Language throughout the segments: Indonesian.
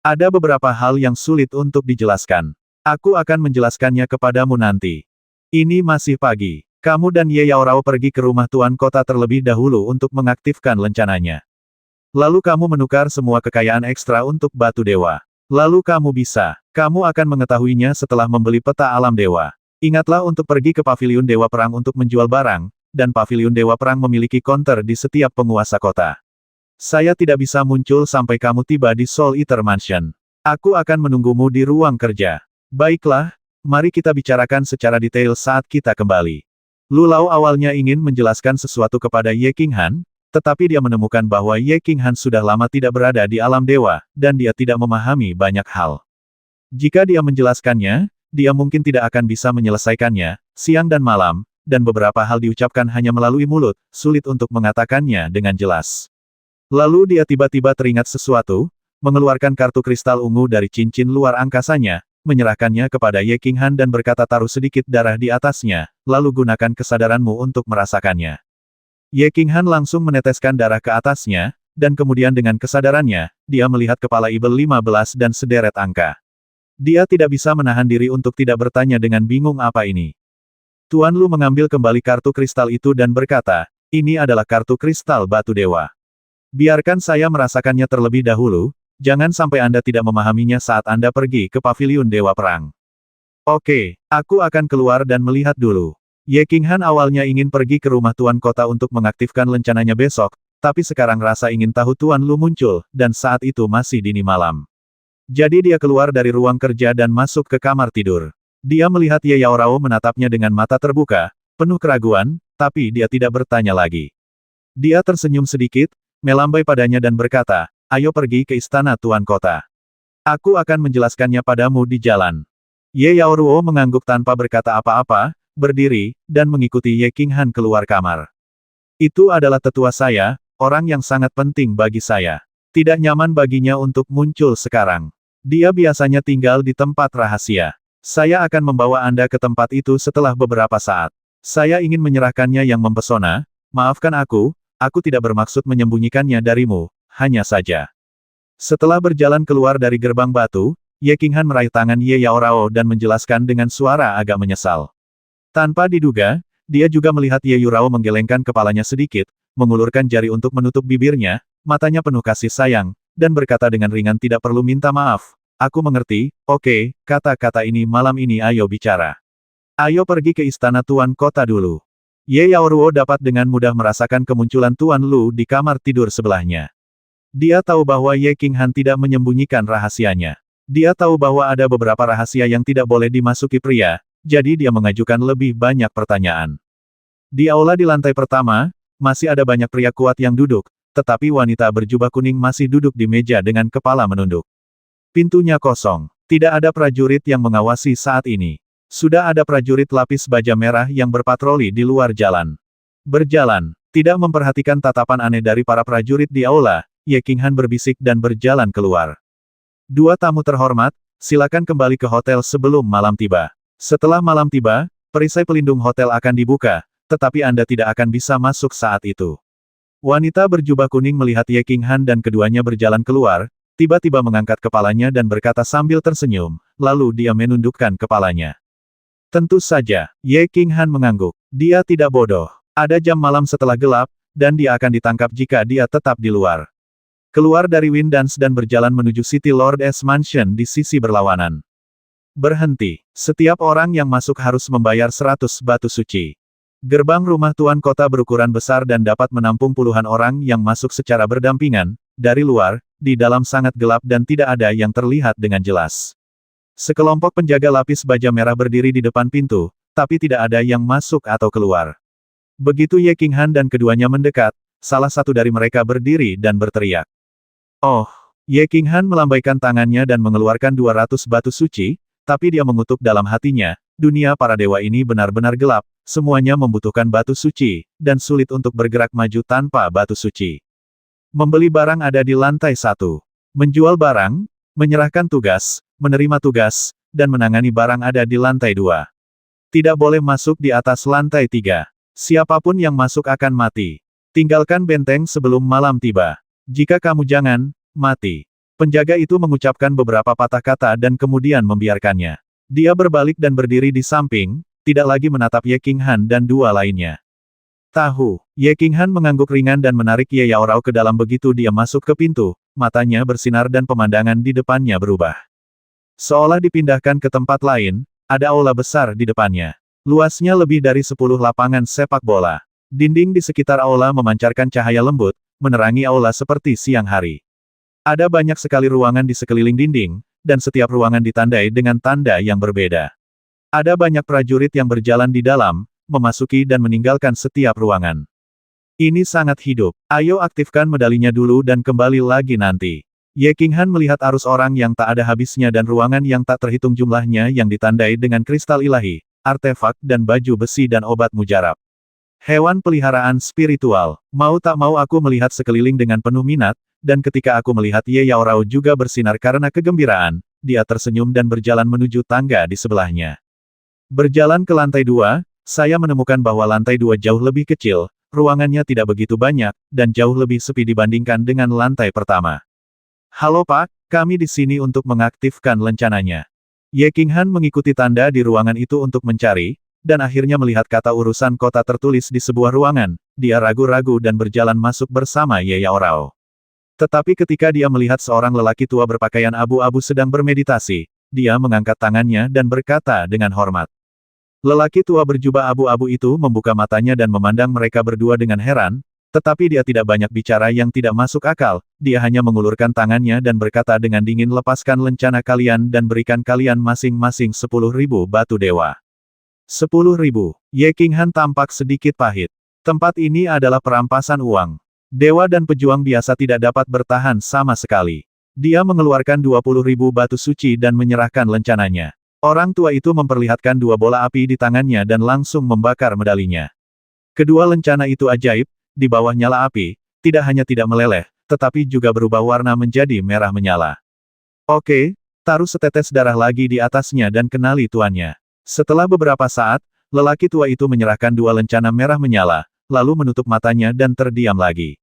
Ada beberapa hal yang sulit untuk dijelaskan. Aku akan menjelaskannya kepadamu nanti. Ini masih pagi. Kamu dan Ye Yaorao pergi ke rumah tuan kota terlebih dahulu untuk mengaktifkan lencananya. Lalu kamu menukar semua kekayaan ekstra untuk batu dewa. Lalu kamu akan mengetahuinya setelah membeli peta alam dewa. Ingatlah untuk pergi ke paviliun Dewa Perang untuk menjual barang, dan paviliun Dewa Perang memiliki konter di setiap penguasa kota. Saya tidak bisa muncul sampai kamu tiba di Soul Eater Mansion. Aku akan menunggumu di ruang kerja. Baiklah, mari kita bicarakan secara detail saat kita kembali. Lu Lao awalnya ingin menjelaskan sesuatu kepada Ye Qinghan, tetapi dia menemukan bahwa Ye Qinghan sudah lama tidak berada di alam dewa, dan dia tidak memahami banyak hal. Jika dia menjelaskannya, dia mungkin tidak akan bisa menyelesaikannya, siang dan malam, dan beberapa hal diucapkan hanya melalui mulut, sulit untuk mengatakannya dengan jelas. Lalu dia tiba-tiba teringat sesuatu, mengeluarkan kartu kristal ungu dari cincin luar angkasanya, menyerahkannya kepada Ye Qinghan dan berkata taruh sedikit darah di atasnya, lalu gunakan kesadaranmu untuk merasakannya. Ye Qinghan langsung meneteskan darah ke atasnya, dan kemudian dengan kesadarannya, dia melihat kepala Ibel 15 dan sederet angka. Dia tidak bisa menahan diri untuk tidak bertanya dengan bingung apa ini. Tuan Lu mengambil kembali kartu kristal itu dan berkata, ini adalah kartu kristal batu dewa. Biarkan saya merasakannya terlebih dahulu, jangan sampai Anda tidak memahaminya saat Anda pergi ke paviliun Dewa Perang. Oke, aku akan keluar dan melihat dulu. Ye Qinghan awalnya ingin pergi ke rumah tuan kota untuk mengaktifkan lencananya besok, tapi sekarang rasa ingin tahu Tuan Lu muncul, dan saat itu masih dini malam. Jadi dia keluar dari ruang kerja dan masuk ke kamar tidur. Dia melihat Ye Yaorao menatapnya dengan mata terbuka, penuh keraguan, tapi dia tidak bertanya lagi. Dia tersenyum sedikit, melambai padanya dan berkata, ayo pergi ke istana tuan kota. Aku akan menjelaskannya padamu di jalan. Ye Yaoruo mengangguk tanpa berkata apa-apa, berdiri, dan mengikuti Ye Qinghan keluar kamar. Itu adalah tetua saya, orang yang sangat penting bagi saya. Tidak nyaman baginya untuk muncul sekarang. Dia biasanya tinggal di tempat rahasia. Saya akan membawa Anda ke tempat itu setelah beberapa saat. Saya ingin menyerahkannya yang mempesona, maafkan aku tidak bermaksud menyembunyikannya darimu. Hanya saja. Setelah berjalan keluar dari gerbang batu, Ye Qinghan meraih tangan Ye Yaorao dan menjelaskan dengan suara agak menyesal. Tanpa diduga, dia juga melihat Ye Yurao menggelengkan kepalanya sedikit, mengulurkan jari untuk menutup bibirnya, matanya penuh kasih sayang, dan berkata dengan ringan tidak perlu minta maaf. Aku mengerti, oke, kata-kata ini malam ini ayo bicara. Ayo pergi ke istana tuan kota dulu. Ye Yaoruo dapat dengan mudah merasakan kemunculan Tuan Lu di kamar tidur sebelahnya. Dia tahu bahwa Ye Qinghan tidak menyembunyikan rahasianya. Dia tahu bahwa ada beberapa rahasia yang tidak boleh dimasuki pria, jadi dia mengajukan lebih banyak pertanyaan. Di aula di lantai pertama, masih ada banyak pria kuat yang duduk, tetapi wanita berjubah kuning masih duduk di meja dengan kepala menunduk. Pintunya kosong. Tidak ada prajurit yang mengawasi saat ini. Sudah ada prajurit lapis baja merah yang berpatroli di luar jalan. Berjalan, tidak memperhatikan tatapan aneh dari para prajurit di aula, Ye Qinghan berbisik dan berjalan keluar. Dua tamu terhormat, silakan kembali ke hotel sebelum malam tiba. Setelah malam tiba, perisai pelindung hotel akan dibuka, tetapi Anda tidak akan bisa masuk saat itu. Wanita berjubah kuning melihat Ye Qinghan dan keduanya berjalan keluar, tiba-tiba mengangkat kepalanya dan berkata sambil tersenyum, lalu dia menundukkan kepalanya. Tentu saja, Ye Qinghan mengangguk. Dia tidak bodoh. Ada jam malam setelah gelap, dan dia akan ditangkap jika dia tetap di luar. Keluar dari Windance dan berjalan menuju City Lord S Mansion di sisi berlawanan. Berhenti. Setiap orang yang masuk harus membayar 100 batu suci. Gerbang rumah tuan kota berukuran besar dan dapat menampung puluhan orang yang masuk secara berdampingan, dari luar, di dalam sangat gelap dan tidak ada yang terlihat dengan jelas. Sekelompok penjaga lapis baja merah berdiri di depan pintu, tapi tidak ada yang masuk atau keluar. Begitu Ye Qinghan dan keduanya mendekat, salah satu dari mereka berdiri dan berteriak. Oh, Ye Qinghan melambaikan tangannya dan mengeluarkan 200 batu suci, tapi dia mengutuk dalam hatinya, dunia para dewa ini benar-benar gelap, semuanya membutuhkan batu suci, dan sulit untuk bergerak maju tanpa batu suci. Membeli barang ada di lantai 1. Menjual barang, menyerahkan tugas, menerima tugas, dan menangani barang ada di lantai 2. Tidak boleh masuk di atas lantai 3. Siapapun yang masuk akan mati. Tinggalkan benteng sebelum malam tiba. Jika kamu jangan, mati. Penjaga itu mengucapkan beberapa patah kata dan kemudian membiarkannya. Dia berbalik dan berdiri di samping, tidak lagi menatap Ye Qinghan dan dua lainnya. Tahu, Ye Qinghan mengangguk ringan dan menarik Ye Yaorao ke dalam begitu dia masuk ke pintu, matanya bersinar dan pemandangan di depannya berubah. Seolah dipindahkan ke tempat lain, ada aula besar di depannya. Luasnya lebih dari 10 lapangan sepak bola. Dinding di sekitar aula memancarkan cahaya lembut, menerangi aula seperti siang hari. Ada banyak sekali ruangan di sekeliling dinding, dan setiap ruangan ditandai dengan tanda yang berbeda. Ada banyak prajurit yang berjalan di dalam, memasuki dan meninggalkan setiap ruangan. Ini sangat hidup. Ayo aktifkan medalinya dulu dan kembali lagi nanti. Ye Qinghan melihat arus orang yang tak ada habisnya dan ruangan yang tak terhitung jumlahnya yang ditandai dengan kristal ilahi, artefak dan baju besi dan obat mujarab. Hewan peliharaan spiritual. Mau tak mau aku melihat sekeliling dengan penuh minat, dan ketika aku melihat Ye Yaorao juga bersinar karena kegembiraan, dia tersenyum dan berjalan menuju tangga di sebelahnya. Berjalan ke lantai 2, saya menemukan bahwa lantai 2 jauh lebih kecil, ruangannya tidak begitu banyak, dan jauh lebih sepi dibandingkan dengan lantai pertama. Halo Pak, kami di sini untuk mengaktifkan lencananya. Ye Qinghan mengikuti tanda di ruangan itu untuk mencari, dan akhirnya melihat kata urusan kota tertulis di sebuah ruangan, dia ragu-ragu dan berjalan masuk bersama Ye Yaorao. Tetapi ketika dia melihat seorang lelaki tua berpakaian abu-abu sedang bermeditasi, dia mengangkat tangannya dan berkata dengan hormat. Lelaki tua berjubah abu-abu itu membuka matanya dan memandang mereka berdua dengan heran, tetapi dia tidak banyak bicara yang tidak masuk akal, dia hanya mengulurkan tangannya dan berkata dengan dingin lepaskan lencana kalian dan berikan kalian masing-masing 10.000 batu dewa. 10.000. Ye Qinghan tampak sedikit pahit. Tempat ini adalah perampasan uang. Dewa dan pejuang biasa tidak dapat bertahan sama sekali. Dia mengeluarkan 20.000 batu suci dan menyerahkan lencananya. Orang tua itu memperlihatkan dua bola api di tangannya dan langsung membakar medalinya. Kedua lencana itu ajaib, di bawah nyala api, tidak hanya tidak meleleh, tetapi juga berubah warna menjadi merah menyala. Oke, taruh setetes darah lagi di atasnya dan kenali tuannya. Setelah beberapa saat, lelaki tua itu menyerahkan dua lencana merah menyala, lalu menutup matanya dan terdiam lagi.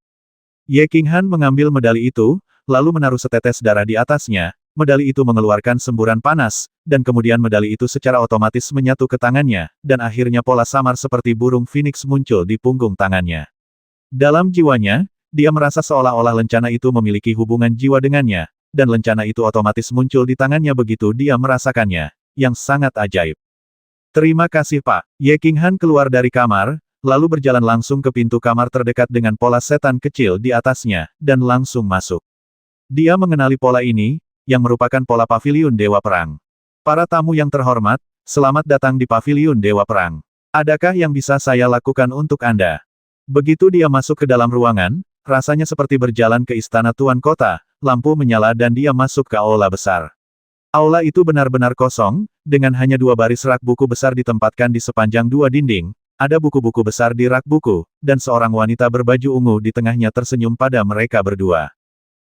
Ye Qinghan mengambil medali itu, lalu menaruh setetes darah di atasnya, medali itu mengeluarkan semburan panas, dan kemudian medali itu secara otomatis menyatu ke tangannya, dan akhirnya pola samar seperti burung phoenix muncul di punggung tangannya. Dalam jiwanya, dia merasa seolah-olah lencana itu memiliki hubungan jiwa dengannya, dan lencana itu otomatis muncul di tangannya begitu dia merasakannya, yang sangat ajaib. Terima kasih Pak. Ye Qinghan keluar dari kamar, lalu berjalan langsung ke pintu kamar terdekat dengan pola setan kecil di atasnya, dan langsung masuk. Dia mengenali pola ini, yang merupakan pola paviliun Dewa Perang. Para tamu yang terhormat, selamat datang di paviliun Dewa Perang. Adakah yang bisa saya lakukan untuk Anda? Begitu dia masuk ke dalam ruangan, rasanya seperti berjalan ke istana Tuan Kota, lampu menyala dan dia masuk ke aula besar. Aula itu benar-benar kosong, dengan hanya dua baris rak buku besar ditempatkan di sepanjang dua dinding. Ada buku-buku besar di rak buku, dan seorang wanita berbaju ungu di tengahnya tersenyum pada mereka berdua.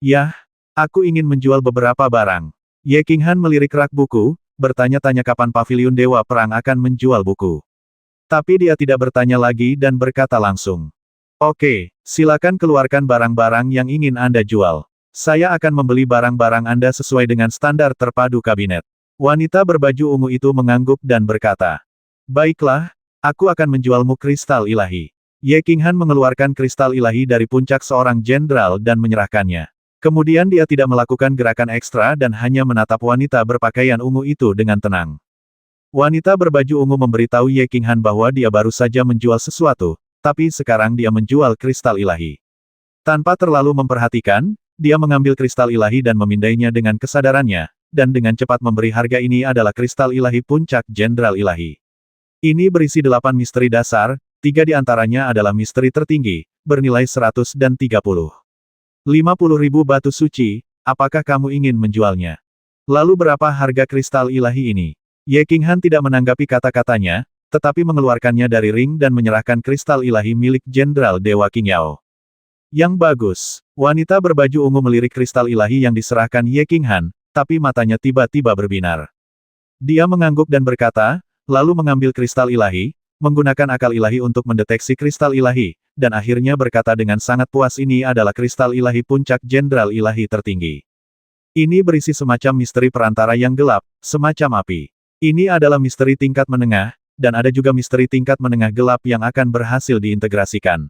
Yah, aku ingin menjual beberapa barang. Ye Qinghan melirik rak buku, bertanya-tanya kapan paviliun Dewa Perang akan menjual buku. Tapi dia tidak bertanya lagi dan berkata langsung. Oke, silakan keluarkan barang-barang yang ingin Anda jual. Saya akan membeli barang-barang Anda sesuai dengan standar terpadu kabinet. Wanita berbaju ungu itu mengangguk dan berkata. Baiklah, aku akan menjualmu kristal ilahi. Ye Qinghan mengeluarkan kristal ilahi dari puncak seorang jenderal dan menyerahkannya. Kemudian dia tidak melakukan gerakan ekstra dan hanya menatap wanita berpakaian ungu itu dengan tenang. Wanita berbaju ungu memberitahu Ye Qinghan bahwa dia baru saja menjual sesuatu, tapi sekarang dia menjual kristal ilahi. Tanpa terlalu memperhatikan, dia mengambil kristal ilahi dan memindainya dengan kesadarannya, dan dengan cepat memberi harga ini adalah kristal ilahi puncak jenderal ilahi. Ini berisi 8 misteri dasar, 3 di antaranya adalah misteri tertinggi, bernilai 130. 50.000 batu suci, apakah kamu ingin menjualnya? Lalu berapa harga kristal ilahi ini? Ye Qinghan tidak menanggapi kata-katanya, tetapi mengeluarkannya dari ring dan menyerahkan kristal ilahi milik Jenderal Dewa Qingyao. Yang bagus, wanita berbaju ungu melirik kristal ilahi yang diserahkan Ye Qinghan, tapi matanya tiba-tiba berbinar. Dia mengangguk dan berkata, lalu mengambil kristal ilahi, menggunakan akal ilahi untuk mendeteksi kristal ilahi, dan akhirnya berkata dengan sangat puas ini adalah kristal ilahi puncak jenderal ilahi tertinggi. Ini berisi semacam misteri perantara yang gelap, semacam api. Ini adalah misteri tingkat menengah, dan ada juga misteri tingkat menengah gelap yang akan berhasil diintegrasikan.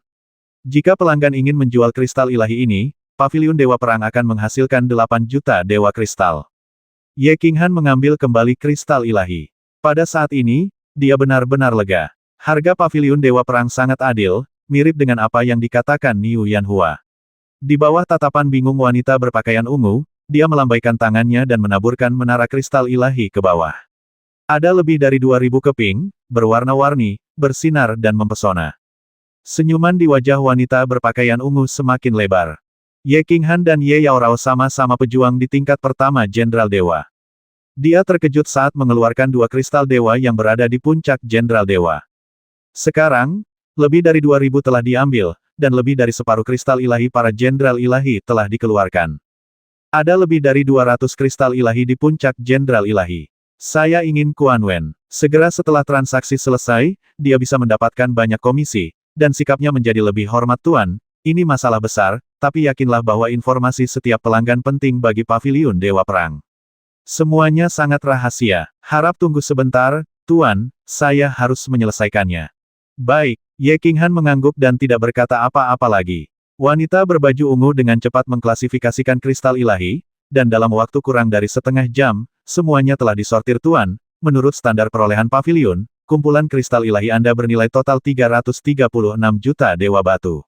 Jika pelanggan ingin menjual kristal ilahi ini, Paviliun Dewa Perang akan menghasilkan 8 juta dewa kristal. Ye Qinghan mengambil kembali kristal ilahi. Pada saat ini, dia benar-benar lega. Harga Paviliun Dewa Perang sangat adil, mirip dengan apa yang dikatakan Niu Yanhua. Di bawah tatapan bingung wanita berpakaian ungu, dia melambaikan tangannya dan menaburkan menara kristal ilahi ke bawah. Ada lebih dari 2000 keping, berwarna-warni, bersinar dan mempesona. Senyuman di wajah wanita berpakaian ungu semakin lebar. Ye Qinghan dan Ye Yaorao sama-sama pejuang di tingkat pertama Jenderal Dewa. Dia terkejut saat mengeluarkan 2 kristal dewa yang berada di puncak Jenderal Dewa. Sekarang, lebih dari 2000 telah diambil, dan lebih dari separuh kristal ilahi para Jenderal Ilahi telah dikeluarkan. Ada lebih dari 200 kristal ilahi di puncak Jenderal Ilahi. Saya ingin Kuan Wen. Segera setelah transaksi selesai, dia bisa mendapatkan banyak komisi, dan sikapnya menjadi lebih hormat Tuan. Ini masalah besar, tapi yakinlah bahwa informasi setiap pelanggan penting bagi Paviliun Dewa Perang. Semuanya sangat rahasia. Harap tunggu sebentar, Tuan, saya harus menyelesaikannya. Baik, Ye Qinghan mengangguk dan tidak berkata apa-apa lagi. Wanita berbaju ungu dengan cepat mengklasifikasikan kristal ilahi, dan dalam waktu kurang dari setengah jam, semuanya telah disortir Tuan. Menurut standar perolehan Paviliun, kumpulan kristal ilahi Anda bernilai total 336 juta dewa batu.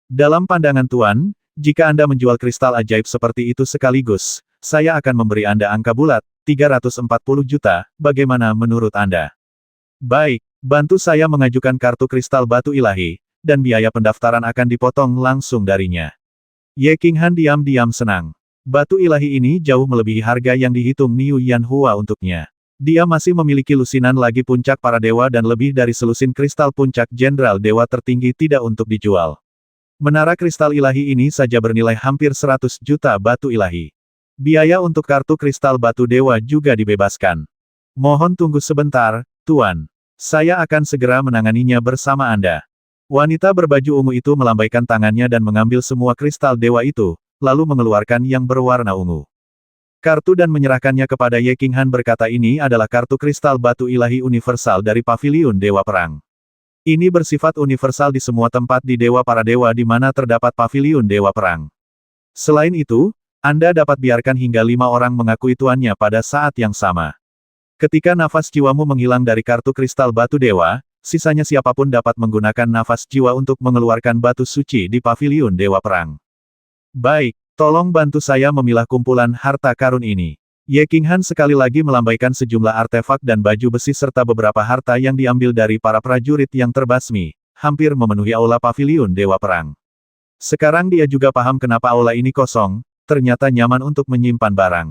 Dalam pandangan Tuan, jika Anda menjual kristal ajaib seperti itu sekaligus, saya akan memberi Anda angka bulat, 340 juta, bagaimana menurut Anda? Baik, bantu saya mengajukan kartu kristal batu ilahi, dan biaya pendaftaran akan dipotong langsung darinya. Ye Qinghan diam-diam senang. Batu ilahi ini jauh melebihi harga yang dihitung Niu Yanhua untuknya. Dia masih memiliki lusinan lagi puncak para dewa dan lebih dari selusin kristal puncak Jenderal Dewa tertinggi tidak untuk dijual. Menara kristal ilahi ini saja bernilai hampir 100 juta batu ilahi. Biaya untuk kartu kristal batu dewa juga dibebaskan. Mohon tunggu sebentar, Tuan. Saya akan segera menanganinya bersama Anda. Wanita berbaju ungu itu melambaikan tangannya dan mengambil semua kristal dewa itu, lalu mengeluarkan yang berwarna ungu. Kartu dan menyerahkannya kepada Ye Qinghan berkata ini adalah kartu kristal batu ilahi universal dari Paviliun Dewa Perang. Ini bersifat universal di semua tempat di Dewa para Dewa di mana terdapat Paviliun Dewa Perang. Selain itu, Anda dapat biarkan hingga 5 orang mengakui tuannya pada saat yang sama. Ketika nafas jiwamu menghilang dari kartu kristal batu dewa, sisanya siapapun dapat menggunakan nafas jiwa untuk mengeluarkan batu suci di Paviliun Dewa Perang. Baik, tolong bantu saya memilah kumpulan harta karun ini. Ye Qinghan sekali lagi melambaikan sejumlah artefak dan baju besi serta beberapa harta yang diambil dari para prajurit yang terbasmi, hampir memenuhi aula Paviliun Dewa Perang. Sekarang dia juga paham kenapa aula ini kosong, ternyata nyaman untuk menyimpan barang.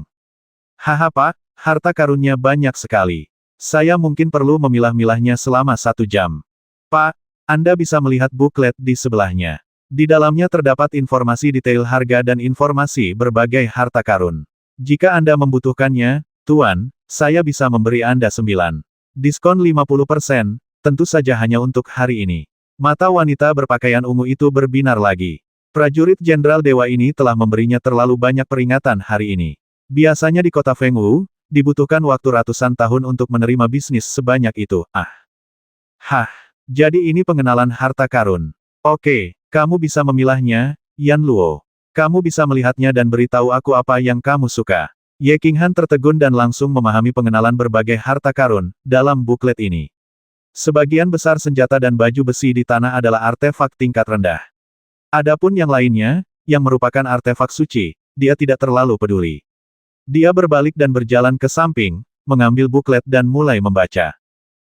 Haha Pak, harta karunnya banyak sekali. Saya mungkin perlu memilah-milahnya selama 1 jam. Pak, Anda bisa melihat buklet di sebelahnya. Di dalamnya terdapat informasi detail harga dan informasi berbagai harta karun. Jika Anda membutuhkannya, Tuan, saya bisa memberi Anda 9. Diskon 50%, tentu saja hanya untuk hari ini. Mata wanita berpakaian ungu itu berbinar lagi. Prajurit Jenderal Dewa ini telah memberinya terlalu banyak peringatan hari ini. Biasanya di kota Fengwu, dibutuhkan waktu ratusan tahun untuk menerima bisnis sebanyak itu. Hah, jadi ini pengenalan harta karun. Oke, kamu bisa memilahnya, Yan Luo. Kamu bisa melihatnya dan beritahu aku apa yang kamu suka. Ye Qinghan tertegun dan langsung memahami pengenalan berbagai harta karun dalam buklet ini. Sebagian besar senjata dan baju besi di tanah adalah artefak tingkat rendah. Adapun yang lainnya, yang merupakan artefak suci, dia tidak terlalu peduli. Dia berbalik dan berjalan ke samping, mengambil buklet dan mulai membaca.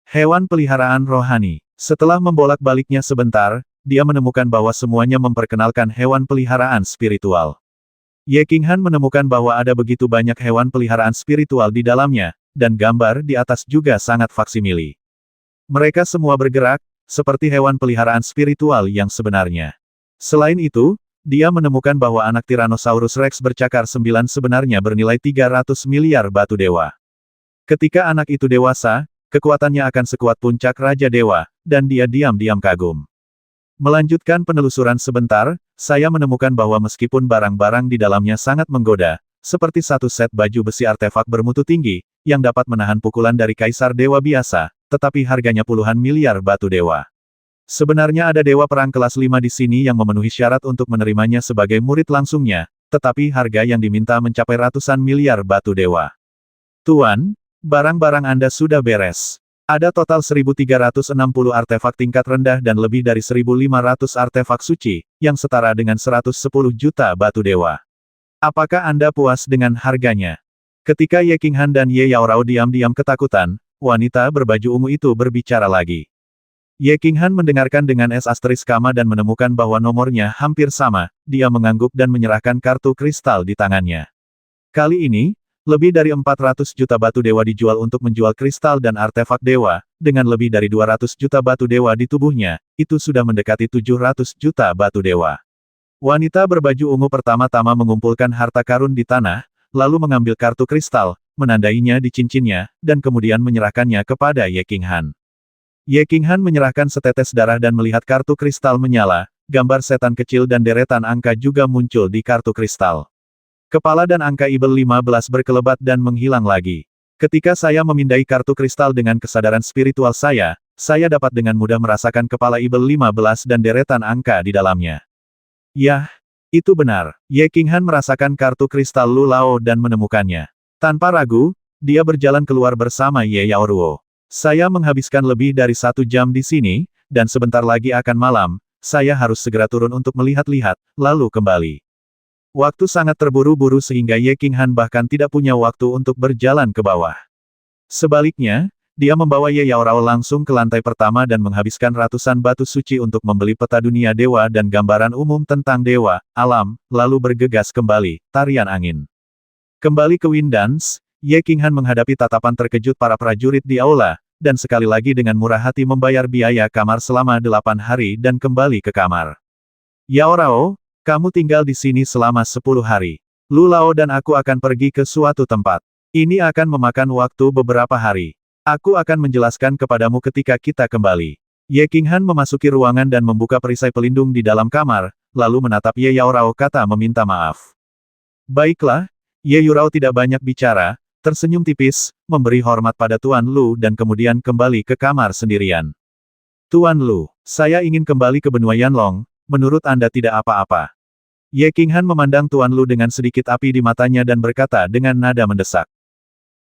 Hewan peliharaan rohani. Setelah membolak-baliknya sebentar, dia menemukan bahwa semuanya memperkenalkan hewan peliharaan spiritual. Ye Qinghan menemukan bahwa ada begitu banyak hewan peliharaan spiritual di dalamnya, dan gambar di atas juga sangat faksimili. Mereka semua bergerak, seperti hewan peliharaan spiritual yang sebenarnya. Selain itu, dia menemukan bahwa anak Tyrannosaurus Rex bercakar 9 sebenarnya bernilai 300 miliar batu dewa. Ketika anak itu dewasa, kekuatannya akan sekuat puncak Raja Dewa, dan dia diam-diam kagum. Melanjutkan penelusuran sebentar, saya menemukan bahwa meskipun barang-barang di dalamnya sangat menggoda, seperti satu set baju besi artefak bermutu tinggi, yang dapat menahan pukulan dari Kaisar Dewa biasa, tetapi harganya puluhan miliar batu dewa. Sebenarnya ada dewa perang kelas 5 di sini yang memenuhi syarat untuk menerimanya sebagai murid langsungnya, tetapi harga yang diminta mencapai ratusan miliar batu dewa. Tuan, barang-barang Anda sudah beres. Ada total 1.360 artefak tingkat rendah dan lebih dari 1.500 artefak suci, yang setara dengan 110 juta batu dewa. Apakah Anda puas dengan harganya? Ketika Ye Qinghan dan Ye Yaorao diam-diam ketakutan, wanita berbaju ungu itu berbicara lagi. Ye Qinghan mendengarkan dengan S*kama dan menemukan bahwa nomornya hampir sama, dia mengangguk dan menyerahkan kartu kristal di tangannya. Kali ini, lebih dari 400 juta batu dewa dijual untuk menjual kristal dan artefak dewa, dengan lebih dari 200 juta batu dewa di tubuhnya, itu sudah mendekati 700 juta batu dewa. Wanita berbaju ungu pertama-tama mengumpulkan harta karun di tanah, lalu mengambil kartu kristal, menandainya di cincinnya, dan kemudian menyerahkannya kepada Ye Qinghan. Ye Qinghan menyerahkan setetes darah dan melihat kartu kristal menyala, gambar setan kecil dan deretan angka juga muncul di kartu kristal. Kepala dan angka Ibel 15 berkelebat dan menghilang lagi. Ketika saya memindai kartu kristal dengan kesadaran spiritual saya dapat dengan mudah merasakan kepala Ibel 15 dan deretan angka di dalamnya. Yah, itu benar. Ye Qinghan merasakan kartu kristal Lu Lao dan menemukannya. Tanpa ragu, dia berjalan keluar bersama Ye Yaoruo. Saya menghabiskan lebih dari 1 jam di sini, dan sebentar lagi akan malam, saya harus segera turun untuk melihat-lihat, lalu kembali. Waktu sangat terburu-buru sehingga Ye Qinghan bahkan tidak punya waktu untuk berjalan ke bawah. Sebaliknya, dia membawa Ye Yaorao langsung ke lantai pertama dan menghabiskan ratusan batu suci untuk membeli peta dunia dewa dan gambaran umum tentang dewa, alam, lalu bergegas kembali, tarian angin. Kembali ke Windans, Ye Qinghan menghadapi tatapan terkejut para prajurit di aula, dan sekali lagi dengan murah hati membayar biaya kamar selama 8 hari dan kembali ke kamar. Yaorao, kamu tinggal di sini selama 10 hari. Lu Lao dan aku akan pergi ke suatu tempat. Ini akan memakan waktu beberapa hari. Aku akan menjelaskan kepadamu ketika kita kembali. Ye Qinghan memasuki ruangan dan membuka perisai pelindung di dalam kamar, lalu menatap Ye Yaorao kata meminta maaf. Baiklah, Ye Yaorao tidak banyak bicara, tersenyum tipis, memberi hormat pada Tuan Lu dan kemudian kembali ke kamar sendirian. Tuan Lu, saya ingin kembali ke benua Yanlong. Menurut Anda tidak apa-apa. Ye Qinghan memandang Tuan Lu dengan sedikit api di matanya dan berkata dengan nada mendesak.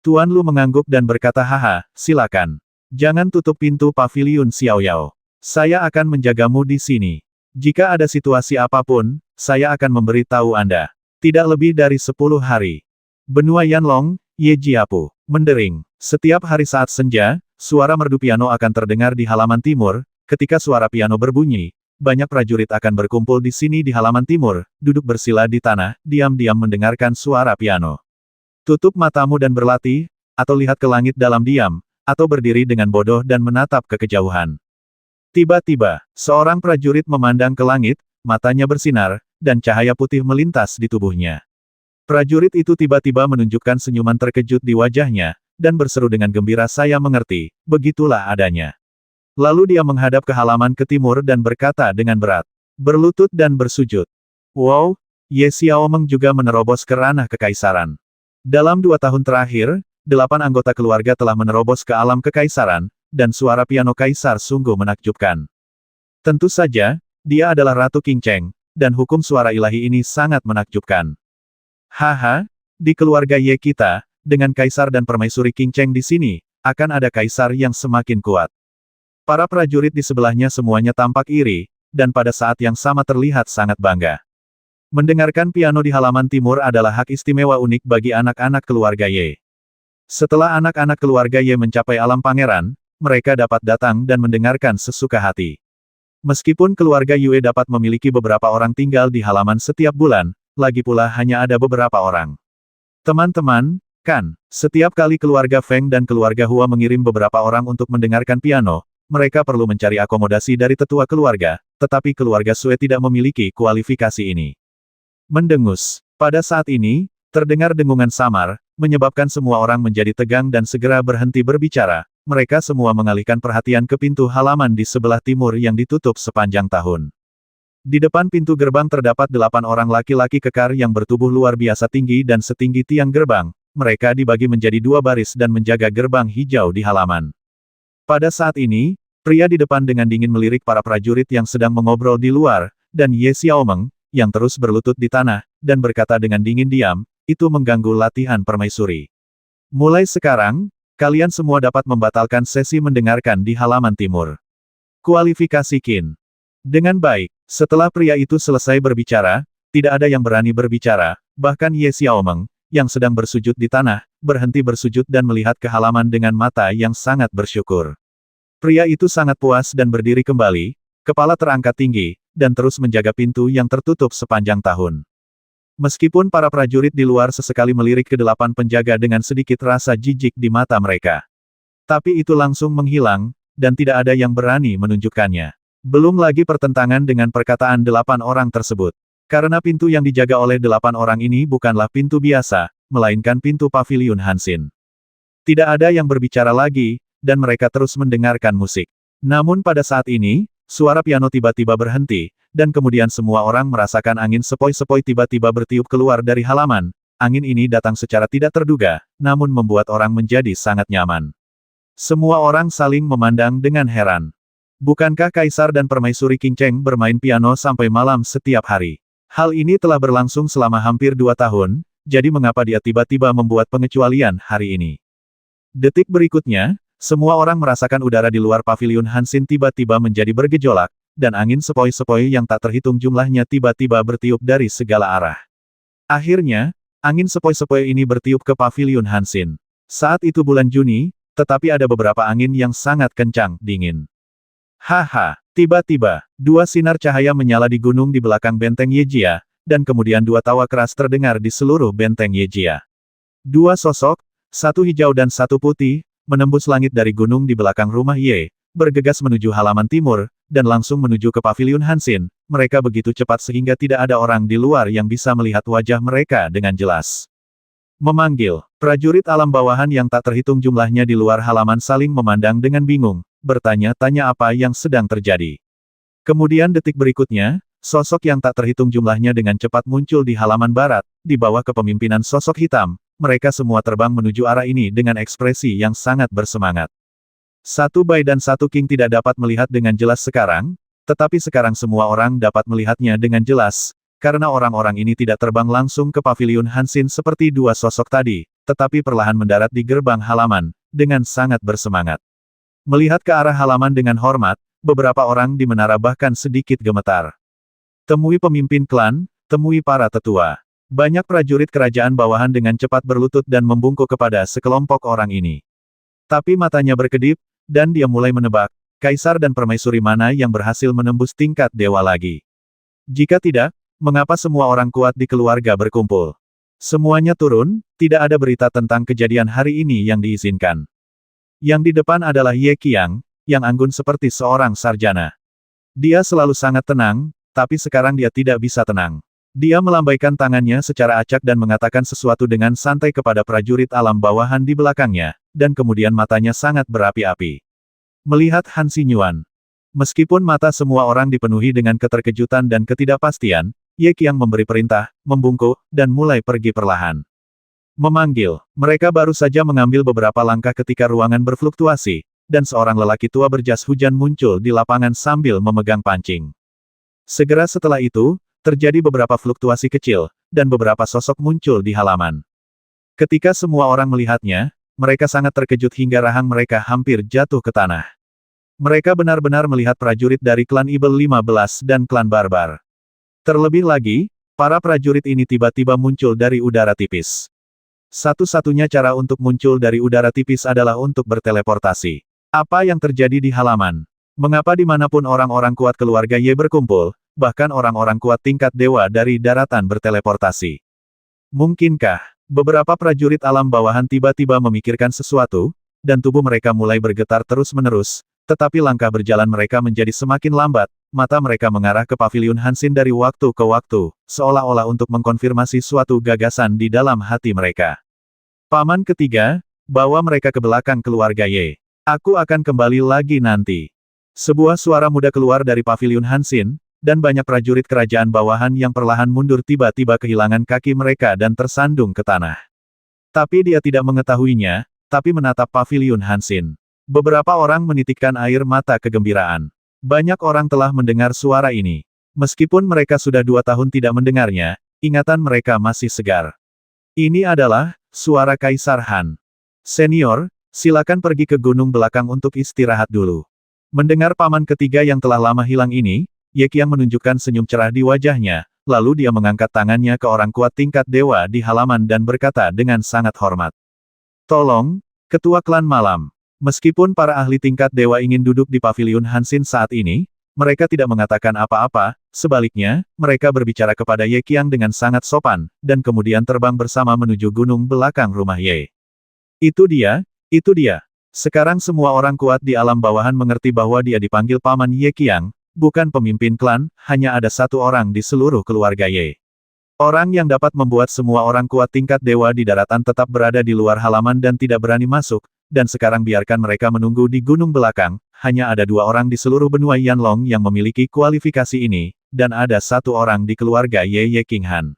Tuan Lu mengangguk dan berkata haha, silakan. Jangan tutup pintu paviliun Xiaoyao. Saya akan menjagamu di sini. Jika ada situasi apapun, saya akan memberitahu Anda. Tidak lebih dari 10 hari. Benua Yanlong, Ye Jiapu, mendering. Setiap hari saat senja, suara merdu piano akan terdengar di halaman timur. Ketika suara piano berbunyi, banyak prajurit akan berkumpul di sini di halaman timur, duduk bersila di tanah, diam-diam mendengarkan suara piano. Tutup matamu dan berlatih, atau lihat ke langit dalam diam, atau berdiri dengan bodoh dan menatap ke kejauhan. Tiba-tiba, seorang prajurit memandang ke langit, matanya bersinar, dan cahaya putih melintas di tubuhnya. Prajurit itu tiba-tiba menunjukkan senyuman terkejut di wajahnya, dan berseru dengan gembira, saya mengerti, begitulah adanya. Lalu dia menghadap ke halaman ke timur dan berkata dengan berat. Berlutut dan bersujud. Wow, Ye Xiaomeng juga menerobos ke ranah kekaisaran. Dalam 2 tahun terakhir, 8 anggota keluarga telah menerobos ke alam kekaisaran, dan suara piano kaisar sungguh menakjubkan. Tentu saja, dia adalah Ratu Qingcheng, dan hukum suara ilahi ini sangat menakjubkan. Haha, di keluarga Ye kita, dengan kaisar dan permaisuri Qingcheng di sini, akan ada kaisar yang semakin kuat. Para prajurit di sebelahnya semuanya tampak iri, dan pada saat yang sama terlihat sangat bangga. Mendengarkan piano di halaman timur adalah hak istimewa unik bagi anak-anak keluarga Ye. Setelah anak-anak keluarga Ye mencapai alam pangeran, mereka dapat datang dan mendengarkan sesuka hati. Meskipun keluarga Yue dapat memiliki beberapa orang tinggal di halaman setiap bulan, lagi pula hanya ada beberapa orang. Teman-teman, kan, setiap kali keluarga Feng dan keluarga Hua mengirim beberapa orang untuk mendengarkan piano, mereka perlu mencari akomodasi dari tetua keluarga, tetapi keluarga Sue tidak memiliki kualifikasi ini. Mendengus. Pada saat ini, terdengar dengungan samar, menyebabkan semua orang menjadi tegang dan segera berhenti berbicara. Mereka semua mengalihkan perhatian ke pintu halaman di sebelah timur yang ditutup sepanjang tahun. Di depan pintu gerbang terdapat 8 orang laki-laki kekar yang bertubuh luar biasa tinggi dan setinggi tiang gerbang. Mereka dibagi menjadi 2 baris dan menjaga gerbang hijau di halaman. Pada saat ini, pria di depan dengan dingin melirik para prajurit yang sedang mengobrol di luar, dan Ye Xiaomeng, yang terus berlutut di tanah, dan berkata dengan dingin diam, itu mengganggu latihan permaisuri. Mulai sekarang, kalian semua dapat membatalkan sesi mendengarkan di halaman timur. Kualifikasi Qin. Dengan baik, setelah pria itu selesai berbicara, tidak ada yang berani berbicara, bahkan Ye Xiaomeng, yang sedang bersujud di tanah, berhenti bersujud dan melihat ke halaman dengan mata yang sangat bersyukur. Pria itu sangat puas dan berdiri kembali, kepala terangkat tinggi, dan terus menjaga pintu yang tertutup sepanjang tahun. Meskipun para prajurit di luar sesekali melirik ke 8 penjaga dengan sedikit rasa jijik di mata mereka. Tapi itu langsung menghilang, dan tidak ada yang berani menunjukkannya. Belum lagi pertentangan dengan perkataan 8 orang tersebut. Karena pintu yang dijaga oleh 8 orang ini bukanlah pintu biasa, melainkan pintu paviliun Hansin. Tidak ada yang berbicara lagi, dan mereka terus mendengarkan musik. Namun pada saat ini, suara piano tiba-tiba berhenti, dan kemudian semua orang merasakan angin sepoi-sepoi tiba-tiba bertiup keluar dari halaman. Angin ini datang secara tidak terduga, namun membuat orang menjadi sangat nyaman. Semua orang saling memandang dengan heran. Bukankah Kaisar dan Permaisuri Qing Cheng bermain piano sampai malam setiap hari? Hal ini telah berlangsung selama hampir 2 tahun, jadi mengapa dia tiba-tiba membuat pengecualian hari ini? Detik berikutnya, semua orang merasakan udara di luar paviliun Hansin tiba-tiba menjadi bergejolak, dan angin sepoi-sepoi yang tak terhitung jumlahnya tiba-tiba bertiup dari segala arah. Akhirnya, angin sepoi-sepoi ini bertiup ke paviliun Hansin. Saat itu bulan Juni, tetapi ada beberapa angin yang sangat kencang, dingin. Haha, tiba-tiba, 2 sinar cahaya menyala di gunung di belakang benteng Yejia, dan kemudian 2 tawa keras terdengar di seluruh benteng Yejia. 2 sosok, satu hijau dan satu putih, menembus langit dari gunung di belakang rumah Ye, bergegas menuju halaman timur, dan langsung menuju ke paviliun Hansin. Mereka begitu cepat sehingga tidak ada orang di luar yang bisa melihat wajah mereka dengan jelas. Memanggil, prajurit alam bawahan yang tak terhitung jumlahnya di luar halaman saling memandang dengan bingung, bertanya-tanya apa yang sedang terjadi. Kemudian detik berikutnya, sosok yang tak terhitung jumlahnya dengan cepat muncul di halaman barat, di bawah kepemimpinan sosok hitam. Mereka semua terbang menuju arah ini dengan ekspresi yang sangat bersemangat. Satu Bai dan satu King tidak dapat melihat dengan jelas sekarang, tetapi sekarang semua orang dapat melihatnya dengan jelas, karena orang-orang ini tidak terbang langsung ke paviliun Hansin seperti 2 sosok tadi, tetapi perlahan mendarat di gerbang halaman, dengan sangat bersemangat. Melihat ke arah halaman dengan hormat, beberapa orang di menara bahkan sedikit gemetar. Temui pemimpin klan, temui para tetua. Banyak prajurit kerajaan bawahan dengan cepat berlutut dan membungkuk kepada sekelompok orang ini. Tapi matanya berkedip, dan dia mulai menebak, Kaisar dan Permaisuri mana yang berhasil menembus tingkat dewa lagi. Jika tidak, mengapa semua orang kuat di keluarga berkumpul? Semuanya turun, tidak ada berita tentang kejadian hari ini yang diizinkan. Yang di depan adalah Ye Qiang, yang anggun seperti seorang sarjana. Dia selalu sangat tenang, tapi sekarang dia tidak bisa tenang. Dia melambaikan tangannya secara acak dan mengatakan sesuatu dengan santai kepada prajurit alam bawahan di belakangnya, dan kemudian matanya sangat berapi-api. Melihat Han Xinyuan. Meskipun mata semua orang dipenuhi dengan keterkejutan dan ketidakpastian, Ye Qiang memberi perintah, membungkuk, dan mulai pergi perlahan. Memanggil, mereka baru saja mengambil beberapa langkah ketika ruangan berfluktuasi, dan seorang lelaki tua berjas hujan muncul di lapangan sambil memegang pancing. Segera setelah itu, terjadi beberapa fluktuasi kecil, dan beberapa sosok muncul di halaman. Ketika semua orang melihatnya, mereka sangat terkejut hingga rahang mereka hampir jatuh ke tanah. Mereka benar-benar melihat prajurit dari klan Ibel 15 dan klan Barbar. Terlebih lagi, para prajurit ini tiba-tiba muncul dari udara tipis. Satu-satunya cara untuk muncul dari udara tipis adalah untuk berteleportasi. Apa yang terjadi di halaman? Mengapa dimanapun orang-orang kuat keluarga Ye berkumpul, bahkan orang-orang kuat tingkat dewa dari daratan berteleportasi? Mungkinkah beberapa prajurit alam bawahan tiba-tiba memikirkan sesuatu, dan tubuh mereka mulai bergetar terus-menerus, tetapi langkah berjalan mereka menjadi semakin lambat, mata mereka mengarah ke paviliun Hansin dari waktu ke waktu, seolah-olah untuk mengkonfirmasi suatu gagasan di dalam hati mereka. Paman ketiga, bawa mereka ke belakang keluarga Ye. Aku akan kembali lagi nanti. Sebuah suara muda keluar dari paviliun Hansin, dan banyak prajurit kerajaan bawahan yang perlahan mundur tiba-tiba kehilangan kaki mereka dan tersandung ke tanah. Tapi dia tidak mengetahuinya, tapi menatap paviliun Hansin. Beberapa orang menitikkan air mata kegembiraan. Banyak orang telah mendengar suara ini. Meskipun mereka sudah 2 tahun tidak mendengarnya, ingatan mereka masih segar. Ini adalah suara Kaisar Han. Senior, silakan pergi ke gunung belakang untuk istirahat dulu. Mendengar paman ketiga yang telah lama hilang ini, Ye Qiang menunjukkan senyum cerah di wajahnya, lalu dia mengangkat tangannya ke orang kuat tingkat dewa di halaman dan berkata dengan sangat hormat. Tolong, Ketua Klan Malam. Meskipun para ahli tingkat dewa ingin duduk di paviliun Hansin saat ini, mereka tidak mengatakan apa-apa, sebaliknya, mereka berbicara kepada Ye Qiang dengan sangat sopan, dan kemudian terbang bersama menuju gunung belakang rumah Ye. Itu dia, itu dia. Sekarang semua orang kuat di alam bawahan mengerti bahwa dia dipanggil Paman Ye Qiang, bukan pemimpin klan, hanya ada satu orang di seluruh keluarga Ye. Orang yang dapat membuat semua orang kuat tingkat dewa di daratan tetap berada di luar halaman dan tidak berani masuk, dan sekarang biarkan mereka menunggu di gunung belakang, hanya ada 2 orang di seluruh benua Yanlong yang memiliki kualifikasi ini, dan ada 1 orang di keluarga Ye King Han.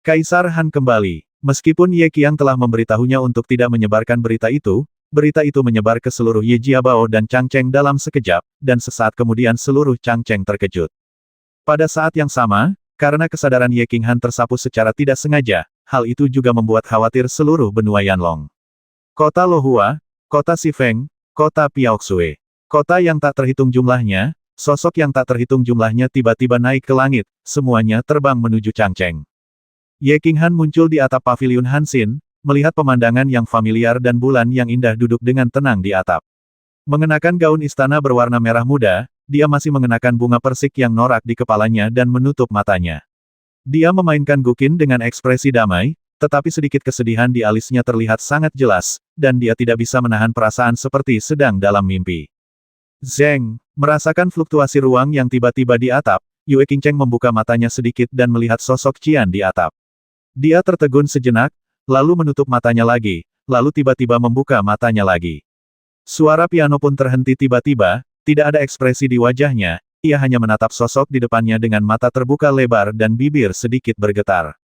Kaisar Han kembali. Meskipun Ye Qiang telah memberitahunya untuk tidak menyebarkan berita itu menyebar ke seluruh Ye Jiabao dan Changcheng dalam sekejap, dan sesaat kemudian seluruh Changcheng terkejut. Pada saat yang sama, karena kesadaran Ye King Han tersapu secara tidak sengaja, hal itu juga membuat khawatir seluruh benua Yanlong. Kota Lohua, kota Xifeng, kota Piaoxue. Kota yang tak terhitung jumlahnya, sosok yang tak terhitung jumlahnya tiba-tiba naik ke langit, semuanya terbang menuju Changcheng. Ye King Han muncul di atap paviliun Hansin, melihat pemandangan yang familiar dan bulan yang indah duduk dengan tenang di atap. Mengenakan gaun istana berwarna merah muda, dia masih mengenakan bunga persik yang norak di kepalanya dan menutup matanya. Dia memainkan guqin dengan ekspresi damai, tetapi sedikit kesedihan di alisnya terlihat sangat jelas, dan dia tidak bisa menahan perasaan seperti sedang dalam mimpi. Zeng, merasakan fluktuasi ruang yang tiba-tiba di atap, Yue Qingcheng membuka matanya sedikit dan melihat sosok Qian di atap. Dia tertegun sejenak, lalu menutup matanya lagi, lalu tiba-tiba membuka matanya lagi. Suara piano pun terhenti tiba-tiba, tidak ada ekspresi di wajahnya, ia hanya menatap sosok di depannya dengan mata terbuka lebar dan bibir sedikit bergetar.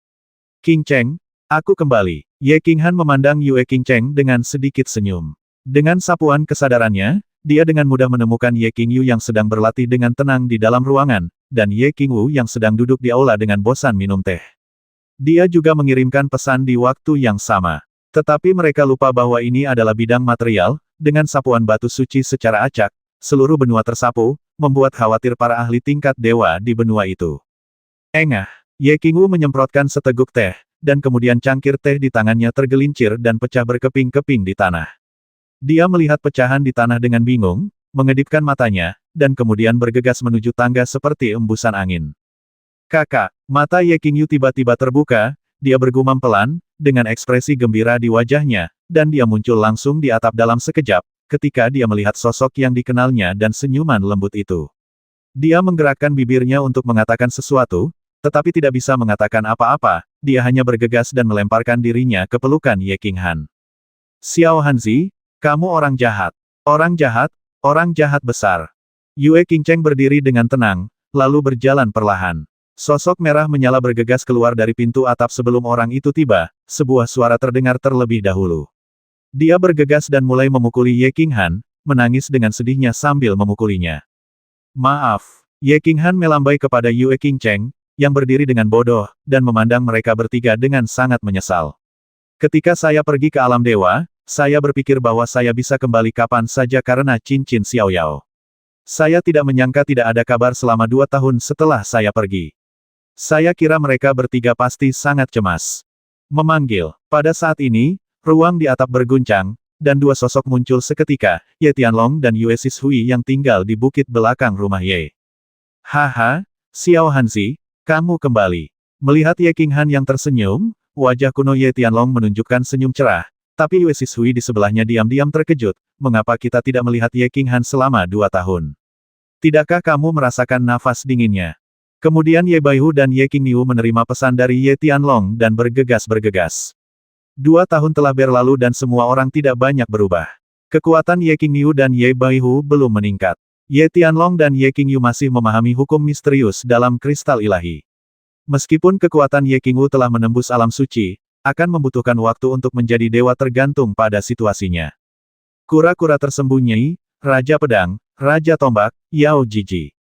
Qingcheng, aku kembali. Ye King Han memandang Yue Qingcheng dengan sedikit senyum. Dengan sapuan kesadarannya, dia dengan mudah menemukan Ye Qingyu yang sedang berlatih dengan tenang di dalam ruangan, dan Ye Qingwu yang sedang duduk di aula dengan bosan minum teh. Dia juga mengirimkan pesan di waktu yang sama. Tetapi mereka lupa bahwa ini adalah bidang material, dengan sapuan batu suci secara acak, seluruh benua tersapu, membuat khawatir para ahli tingkat dewa di benua itu. Engah, Ye Qingwu menyemprotkan seteguk teh, dan kemudian cangkir teh di tangannya tergelincir dan pecah berkeping-keping di tanah. Dia melihat pecahan di tanah dengan bingung, mengedipkan matanya, dan kemudian bergegas menuju tangga seperti embusan angin. Kakak, mata Ye Qingyu tiba-tiba terbuka, dia bergumam pelan, dengan ekspresi gembira di wajahnya, dan dia muncul langsung di atap dalam sekejap, ketika dia melihat sosok yang dikenalnya dan senyuman lembut itu. Dia menggerakkan bibirnya untuk mengatakan sesuatu, tetapi tidak bisa mengatakan apa-apa, dia hanya bergegas dan melemparkan dirinya ke pelukan Ye King Han. Xiao Hanzi, kamu orang jahat. Orang jahat besar. Yue Qingcheng berdiri dengan tenang, lalu berjalan perlahan. Sosok merah menyala bergegas keluar dari pintu atap sebelum orang itu tiba, sebuah suara terdengar terlebih dahulu. Dia bergegas dan mulai memukuli Ye King Han, menangis dengan sedihnya sambil memukulinya. Maaf, Ye King Han melambai kepada Yue Qingcheng, yang berdiri dengan bodoh, dan memandang mereka bertiga dengan sangat menyesal. Ketika saya pergi ke alam dewa, saya berpikir bahwa saya bisa kembali kapan saja karena cincin Xiao Yao. Saya tidak menyangka tidak ada kabar selama 2 tahun setelah saya pergi. Saya kira mereka bertiga pasti sangat cemas. Memanggil. Pada saat ini, ruang di atap berguncang, dan 2 sosok muncul seketika, Ye Tianlong dan Yue Sishui yang tinggal di bukit belakang rumah Ye. Haha, Xiao Hanzi, kamu kembali. Melihat Ye King Han yang tersenyum, wajah kuno Ye Tianlong menunjukkan senyum cerah, tapi Yue Sishui di sebelahnya diam-diam terkejut, mengapa kita tidak melihat Ye King Han selama 2 tahun? Tidakkah kamu merasakan nafas dinginnya? Kemudian Ye Baihu dan Ye Qingyu menerima pesan dari Ye Tianlong dan bergegas-bergegas. 2 tahun telah berlalu dan semua orang tidak banyak berubah. Kekuatan Ye Qingyu dan Ye Baihu belum meningkat. Ye Tianlong dan Ye Qingyu masih memahami hukum misterius dalam kristal ilahi. Meskipun kekuatan Ye Qingyu telah menembus alam suci, akan membutuhkan waktu untuk menjadi dewa tergantung pada situasinya. Kura-kura tersembunyi, Raja Pedang, Raja Tombak, Yao Jiji.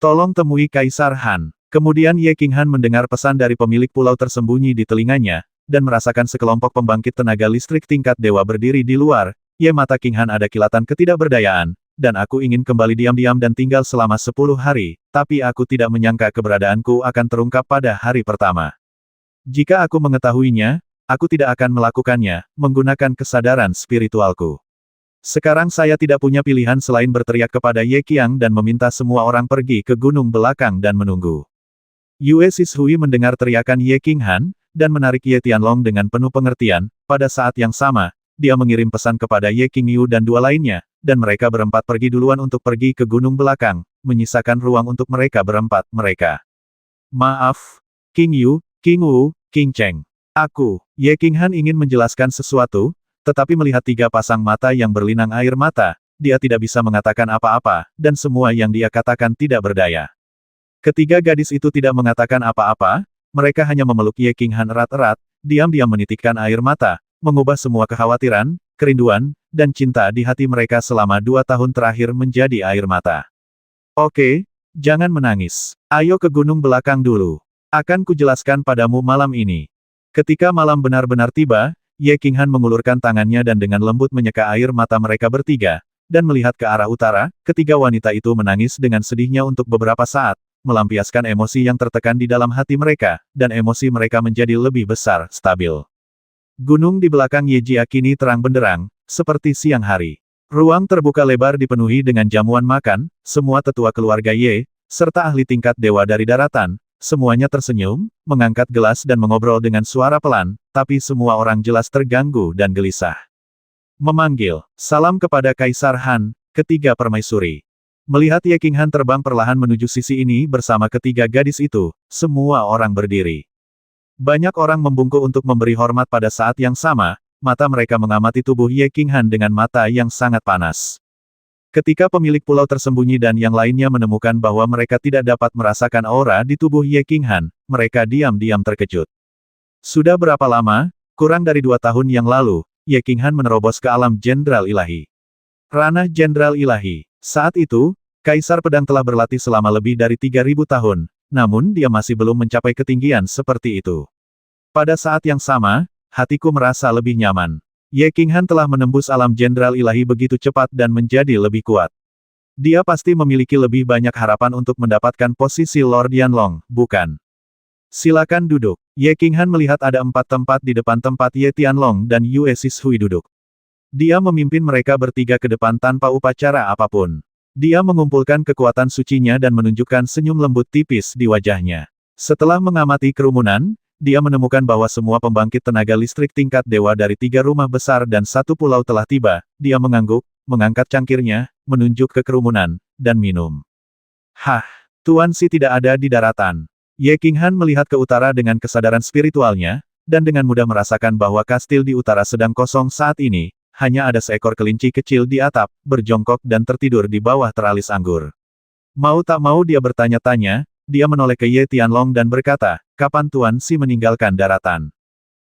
Tolong temui Kaisar Han. Kemudian Ye Qinghan mendengar pesan dari pemilik pulau tersembunyi di telinganya, dan merasakan sekelompok pembangkit tenaga listrik tingkat dewa berdiri di luar. Ye mata Qinghan ada kilatan ketidakberdayaan, dan aku ingin kembali diam-diam dan tinggal selama 10 hari, tapi aku tidak menyangka keberadaanku akan terungkap pada hari pertama. Jika aku mengetahuinya, aku tidak akan melakukannya, menggunakan kesadaran spiritualku. Sekarang saya tidak punya pilihan selain berteriak kepada Ye Qiang dan meminta semua orang pergi ke gunung belakang dan menunggu. Yue Sishui mendengar teriakan Ye Qinghan, dan menarik Ye Tianlong dengan penuh pengertian. Pada saat yang sama, dia mengirim pesan kepada Ye Qingyu dan dua lainnya, dan mereka berempat pergi duluan untuk pergi ke gunung belakang, menyisakan ruang untuk mereka berempat. Maaf, Qingyu, Qingwu, Qingcheng. Ye Qinghan ingin menjelaskan sesuatu, tetapi melihat 3 pasang mata yang berlinang air mata, dia tidak bisa mengatakan apa-apa, dan semua yang dia katakan tidak berdaya. Ketiga gadis itu tidak mengatakan apa-apa, mereka hanya memeluk Ye Qinghan erat-erat, diam-diam menitikkan air mata, mengubah semua kekhawatiran, kerinduan, dan cinta di hati mereka selama 2 tahun terakhir menjadi air mata. Oke, jangan menangis. Ayo ke gunung belakang dulu. Akan kujelaskan padamu malam ini. Ketika malam benar-benar tiba, Ye Qinghan mengulurkan tangannya dan dengan lembut menyeka air mata mereka bertiga, dan melihat ke arah utara, ketiga wanita itu menangis dengan sedihnya untuk beberapa saat, melampiaskan emosi yang tertekan di dalam hati mereka, dan emosi mereka menjadi lebih besar, stabil. Gunung di belakang Yejia kini terang benderang, seperti siang hari. Ruang terbuka lebar dipenuhi dengan jamuan makan, semua tetua keluarga Ye, serta ahli tingkat dewa dari daratan, semuanya tersenyum, mengangkat gelas dan mengobrol dengan suara pelan, tapi semua orang jelas terganggu dan gelisah. Memanggil, salam kepada Kaisar Han, ketiga permaisuri. Melihat Ye Qinghan terbang perlahan menuju sisi ini bersama ketiga gadis itu, semua orang berdiri. Banyak orang membungkuk untuk memberi hormat pada saat yang sama, mata mereka mengamati tubuh Ye Qinghan dengan mata yang sangat panas. Ketika pemilik pulau tersembunyi dan yang lainnya menemukan bahwa mereka tidak dapat merasakan aura di tubuh Ye Qinghan, mereka diam-diam terkejut. Sudah berapa lama? Kurang dari 2 tahun yang lalu, Ye Qinghan menerobos ke alam Jenderal Ilahi. Ranah Jenderal Ilahi. Saat itu, Kaisar Pedang telah berlatih selama lebih dari 3.000 tahun, namun dia masih belum mencapai ketinggian seperti itu. Pada saat yang sama, hatiku merasa lebih nyaman. Ye Qinghan telah menembus alam Jenderal Ilahi begitu cepat dan menjadi lebih kuat. Dia pasti memiliki lebih banyak harapan untuk mendapatkan posisi Lord Yanlong, bukan? Silakan duduk. Ye Qinghan melihat ada 4 tempat di depan tempat Ye Tianlong dan Yue Sishui duduk. Dia memimpin mereka bertiga ke depan tanpa upacara apapun. Dia mengumpulkan kekuatan sucinya dan menunjukkan senyum lembut tipis di wajahnya. Setelah mengamati kerumunan, dia menemukan bahwa semua pembangkit tenaga listrik tingkat dewa dari 3 rumah besar dan 1 pulau telah tiba. Dia mengangguk, mengangkat cangkirnya, menunjuk ke kerumunan, dan minum. Hah, Tuan Si tidak ada di daratan. Ye Qinghan melihat ke utara dengan kesadaran spiritualnya, dan dengan mudah merasakan bahwa kastil di utara sedang kosong saat ini, hanya ada seekor kelinci kecil di atap, berjongkok dan tertidur di bawah teralis anggur. Mau tak mau dia bertanya-tanya, dia menoleh ke Ye Tianlong dan berkata, kapan Tuan Si meninggalkan daratan?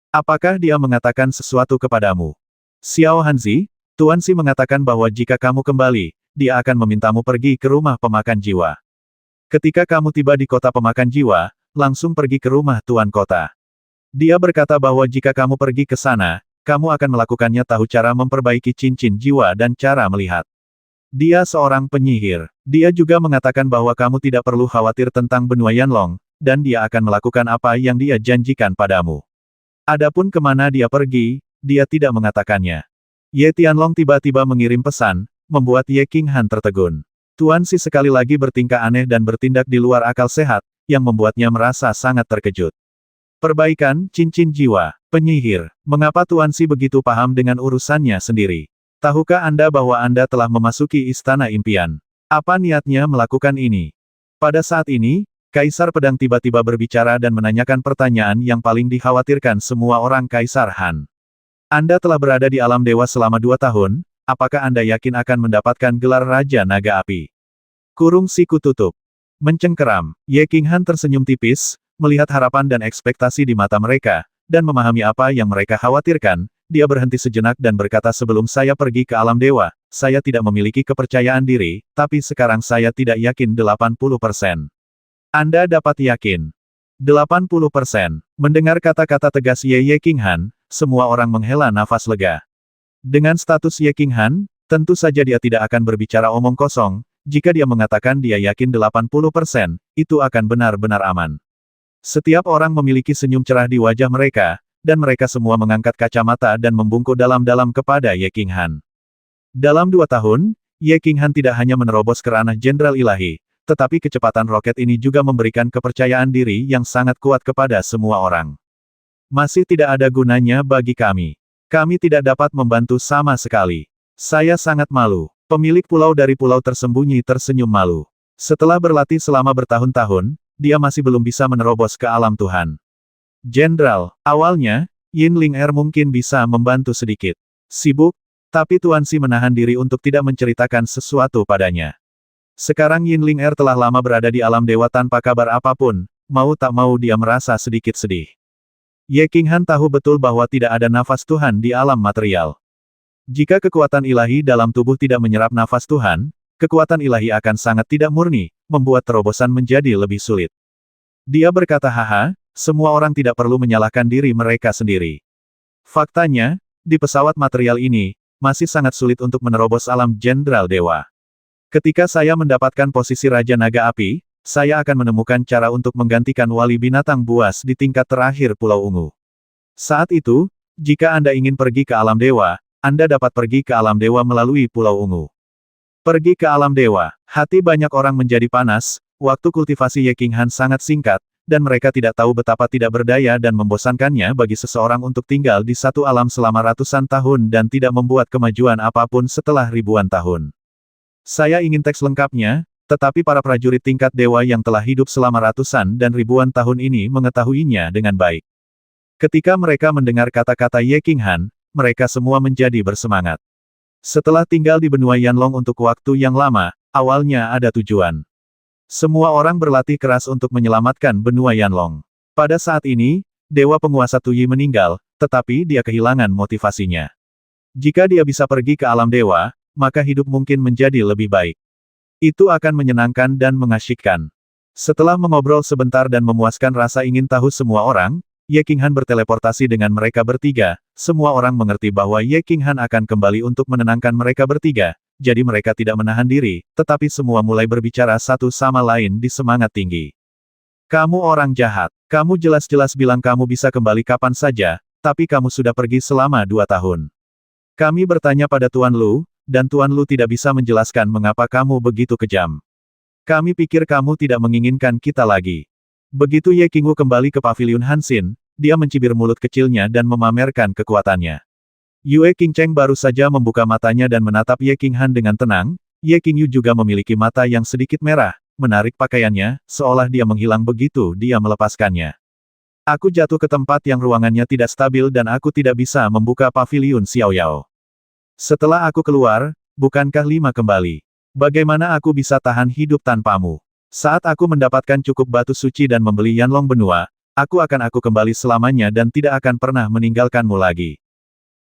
Apakah dia mengatakan sesuatu kepadamu? Xiao Hanzi, Tuan Si mengatakan bahwa jika kamu kembali, dia akan memintamu pergi ke rumah pemakan jiwa. Ketika kamu tiba di kota pemakan jiwa, langsung pergi ke rumah Tuan Kota. Dia berkata bahwa jika kamu pergi ke sana, kamu akan melakukannya tahu cara memperbaiki cincin jiwa dan cara melihat. Dia seorang penyihir. Dia juga mengatakan bahwa kamu tidak perlu khawatir tentang benua Yanlong, dan dia akan melakukan apa yang dia janjikan padamu. Adapun kemana dia pergi, dia tidak mengatakannya. Ye Tianlong tiba-tiba mengirim pesan, membuat Ye Qinghan tertegun. Tuan Si sekali lagi bertingkah aneh dan bertindak di luar akal sehat, yang membuatnya merasa sangat terkejut. Perbaikan cincin jiwa, penyihir. Mengapa Tuan Si begitu paham dengan urusannya sendiri? Tahukah Anda bahwa Anda telah memasuki istana impian? Apa niatnya melakukan ini? Pada saat ini, Kaisar Pedang tiba-tiba berbicara dan menanyakan pertanyaan yang paling dikhawatirkan semua orang Kaisar Han. Anda telah berada di alam dewa selama 2 tahun, apakah Anda yakin akan mendapatkan gelar Raja Naga Api? Kurung siku tutup. Mencengkeram, Ye Qinghan tersenyum tipis, melihat harapan dan ekspektasi di mata mereka, dan memahami apa yang mereka khawatirkan. Dia berhenti sejenak dan berkata, sebelum saya pergi ke alam dewa, saya tidak memiliki kepercayaan diri, tapi sekarang saya tidak yakin 80%. Anda dapat yakin. 80%. Mendengar kata-kata tegas Ye Qinghan, semua orang menghela nafas lega. Dengan status Ye Qinghan, tentu saja dia tidak akan berbicara omong kosong. Jika dia mengatakan dia yakin 80%, itu akan benar-benar aman. Setiap orang memiliki senyum cerah di wajah mereka, dan mereka semua mengangkat kacamata dan membungkuk dalam-dalam kepada Ye Qinghan. Dalam 2 tahun, Ye Qinghan tidak hanya menerobos ke ranah Jenderal Ilahi, tetapi kecepatan roket ini juga memberikan kepercayaan diri yang sangat kuat kepada semua orang. Masih tidak ada gunanya bagi kami. Kami tidak dapat membantu sama sekali. Saya sangat malu. Pemilik pulau dari pulau tersembunyi tersenyum malu. Setelah berlatih selama bertahun-tahun, dia masih belum bisa menerobos ke alam Tuhan. Jenderal, awalnya, Yin Ling Er mungkin bisa membantu sedikit. Sibuk, tapi Tuan Xi menahan diri untuk tidak menceritakan sesuatu padanya. Sekarang Yin Ling Er telah lama berada di alam dewa tanpa kabar apapun, mau tak mau dia merasa sedikit sedih. Ye Qinghan tahu betul bahwa tidak ada nafas Tuhan di alam material. Jika kekuatan ilahi dalam tubuh tidak menyerap nafas Tuhan, kekuatan ilahi akan sangat tidak murni, membuat terobosan menjadi lebih sulit. Dia berkata, haha, semua orang tidak perlu menyalahkan diri mereka sendiri. Faktanya, di pesawat material ini, masih sangat sulit untuk menerobos alam Jenderal Dewa. Ketika saya mendapatkan posisi Raja Naga Api, saya akan menemukan cara untuk menggantikan wali binatang buas di tingkat terakhir Pulau Ungu. Saat itu, jika Anda ingin pergi ke alam dewa, Anda dapat pergi ke alam dewa melalui Pulau Ungu. Pergi ke alam dewa, hati banyak orang menjadi panas, waktu kultivasi Ye Qinghan sangat singkat, dan mereka tidak tahu betapa tidak berdaya dan membosankannya bagi seseorang untuk tinggal di satu alam selama ratusan tahun dan tidak membuat kemajuan apapun setelah ribuan tahun. Saya ingin teks lengkapnya, tetapi para prajurit tingkat dewa yang telah hidup selama ratusan dan ribuan tahun ini mengetahuinya dengan baik. Ketika mereka mendengar kata-kata Ye Qinghan, mereka semua menjadi bersemangat. Setelah tinggal di benua Yanlong untuk waktu yang lama, awalnya ada tujuan. Semua orang berlatih keras untuk menyelamatkan benua Yanlong. Pada saat ini, Dewa Penguasa Tuyi meninggal, tetapi dia kehilangan motivasinya. Jika dia bisa pergi ke alam dewa, maka hidup mungkin menjadi lebih baik. Itu akan menyenangkan dan mengasyikkan. Setelah mengobrol sebentar dan memuaskan rasa ingin tahu semua orang, Ye Qinghan berteleportasi dengan mereka bertiga. Semua orang mengerti bahwa Ye Qinghan akan kembali untuk menenangkan mereka bertiga. Jadi mereka tidak menahan diri, tetapi semua mulai berbicara satu sama lain di semangat tinggi. Kamu orang jahat. Kamu jelas-jelas bilang kamu bisa kembali kapan saja, tapi kamu sudah pergi selama 2 tahun. Kami bertanya pada Tuan Lu, dan Tuan Lu tidak bisa menjelaskan mengapa kamu begitu kejam. Kami pikir kamu tidak menginginkan kita lagi. Begitu Ye Qingwu kembali ke paviliun Hanxin, dia mencibir mulut kecilnya dan memamerkan kekuatannya. Yue Qingcheng baru saja membuka matanya dan menatap Ye Qinghan dengan tenang. Ye Qingyu juga memiliki mata yang sedikit merah, menarik pakaiannya, seolah dia menghilang begitu dia melepaskannya. Aku jatuh ke tempat yang ruangannya tidak stabil dan aku tidak bisa membuka paviliun Xiaoyao. Setelah aku keluar, bukankah 5 kembali? Bagaimana aku bisa tahan hidup tanpamu? Saat aku mendapatkan cukup batu suci dan membeli Yanlong Benua, aku kembali selamanya dan tidak akan pernah meninggalkanmu lagi.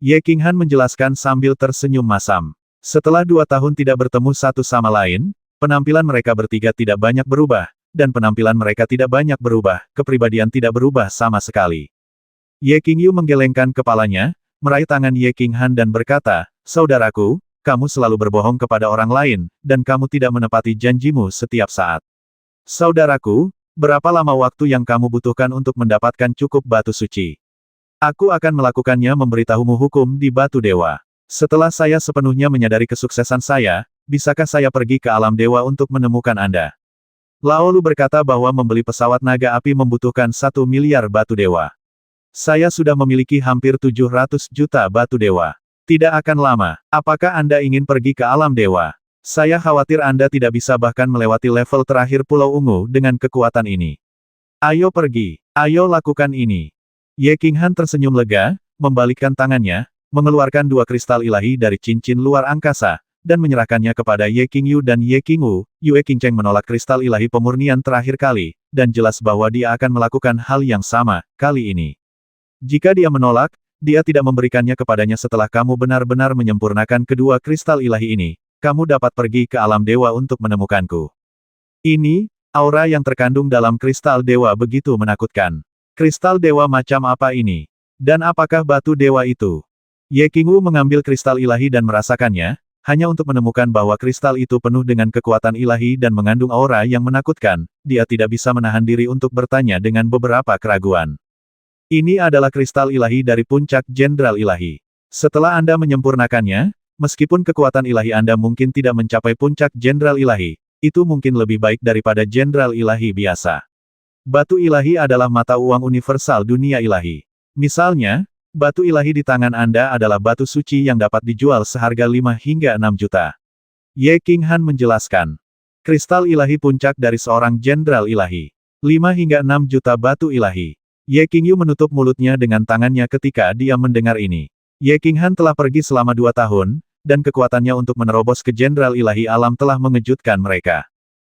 Ye Qinghan menjelaskan sambil tersenyum masam. Setelah 2 tahun tidak bertemu satu sama lain, penampilan mereka bertiga tidak banyak berubah, dan penampilan mereka tidak banyak berubah, kepribadian tidak berubah sama sekali. Ye Qingyu menggelengkan kepalanya, meraih tangan Ye Qinghan dan berkata, saudaraku, kamu selalu berbohong kepada orang lain, dan kamu tidak menepati janjimu setiap saat. Saudaraku, berapa lama waktu yang kamu butuhkan untuk mendapatkan cukup batu suci? Aku akan melakukannya memberitahumu hukum di Batu Dewa. Setelah saya sepenuhnya menyadari kesuksesan saya, bisakah saya pergi ke alam dewa untuk menemukan Anda? Lao Lu berkata bahwa membeli pesawat naga api membutuhkan 1 miliar batu dewa. Saya sudah memiliki hampir 700 juta batu dewa. Tidak akan lama. Apakah Anda ingin pergi ke alam dewa? Saya khawatir Anda tidak bisa bahkan melewati level terakhir Pulau Ungu dengan kekuatan ini. Ayo pergi. Ayo lakukan ini. Ye Qinghan tersenyum lega, membalikkan tangannya, mengeluarkan 2 kristal ilahi dari cincin luar angkasa, dan menyerahkannya kepada Ye Qingyu dan Ye Qingwu. Yue Qingcheng menolak kristal ilahi pemurnian terakhir kali, dan jelas bahwa dia akan melakukan hal yang sama, kali ini. Jika dia menolak, dia tidak memberikannya kepadanya setelah kamu benar-benar menyempurnakan kedua kristal ilahi ini, kamu dapat pergi ke alam dewa untuk menemukanku. Ini, aura yang terkandung dalam kristal dewa begitu menakutkan. Kristal dewa macam apa ini? Dan apakah batu dewa itu? Ye Qingwu mengambil kristal ilahi dan merasakannya, hanya untuk menemukan bahwa kristal itu penuh dengan kekuatan ilahi dan mengandung aura yang menakutkan. Dia tidak bisa menahan diri untuk bertanya dengan beberapa keraguan. Ini adalah kristal ilahi dari puncak Jenderal Ilahi. Setelah Anda menyempurnakannya, meskipun kekuatan ilahi Anda mungkin tidak mencapai puncak Jenderal Ilahi, itu mungkin lebih baik daripada Jenderal Ilahi biasa. Batu ilahi adalah mata uang universal dunia ilahi. Misalnya, batu ilahi di tangan Anda adalah batu suci yang dapat dijual seharga 5 hingga 6 juta. Ye Qinghan menjelaskan. Kristal ilahi puncak dari seorang Jenderal Ilahi. 5 hingga 6 juta batu ilahi. Ye Qingyu menutup mulutnya dengan tangannya ketika dia mendengar ini. Ye Qinghan telah pergi selama 2 tahun, dan kekuatannya untuk menerobos ke Jenderal Ilahi alam telah mengejutkan mereka.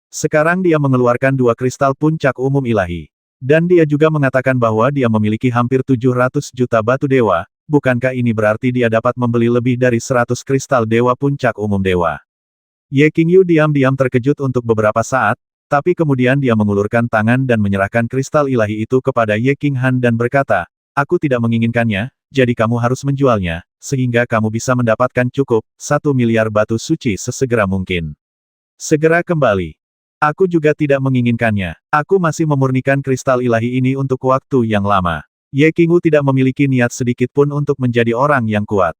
Sekarang dia mengeluarkan 2 kristal puncak umum ilahi. Dan dia juga mengatakan bahwa dia memiliki hampir 700 juta batu dewa, bukankah ini berarti dia dapat membeli lebih dari 100 kristal dewa puncak umum dewa? Ye Qingyu diam-diam terkejut untuk beberapa saat, tapi kemudian dia mengulurkan tangan dan menyerahkan kristal ilahi itu kepada Ye Qinghan dan berkata, aku tidak menginginkannya, jadi kamu harus menjualnya, sehingga kamu bisa mendapatkan cukup 1 miliar batu suci sesegera mungkin. Segera kembali. Aku juga tidak menginginkannya. Aku masih memurnikan kristal ilahi ini untuk waktu yang lama. Ye Qingwu tidak memiliki niat sedikit pun untuk menjadi orang yang kuat.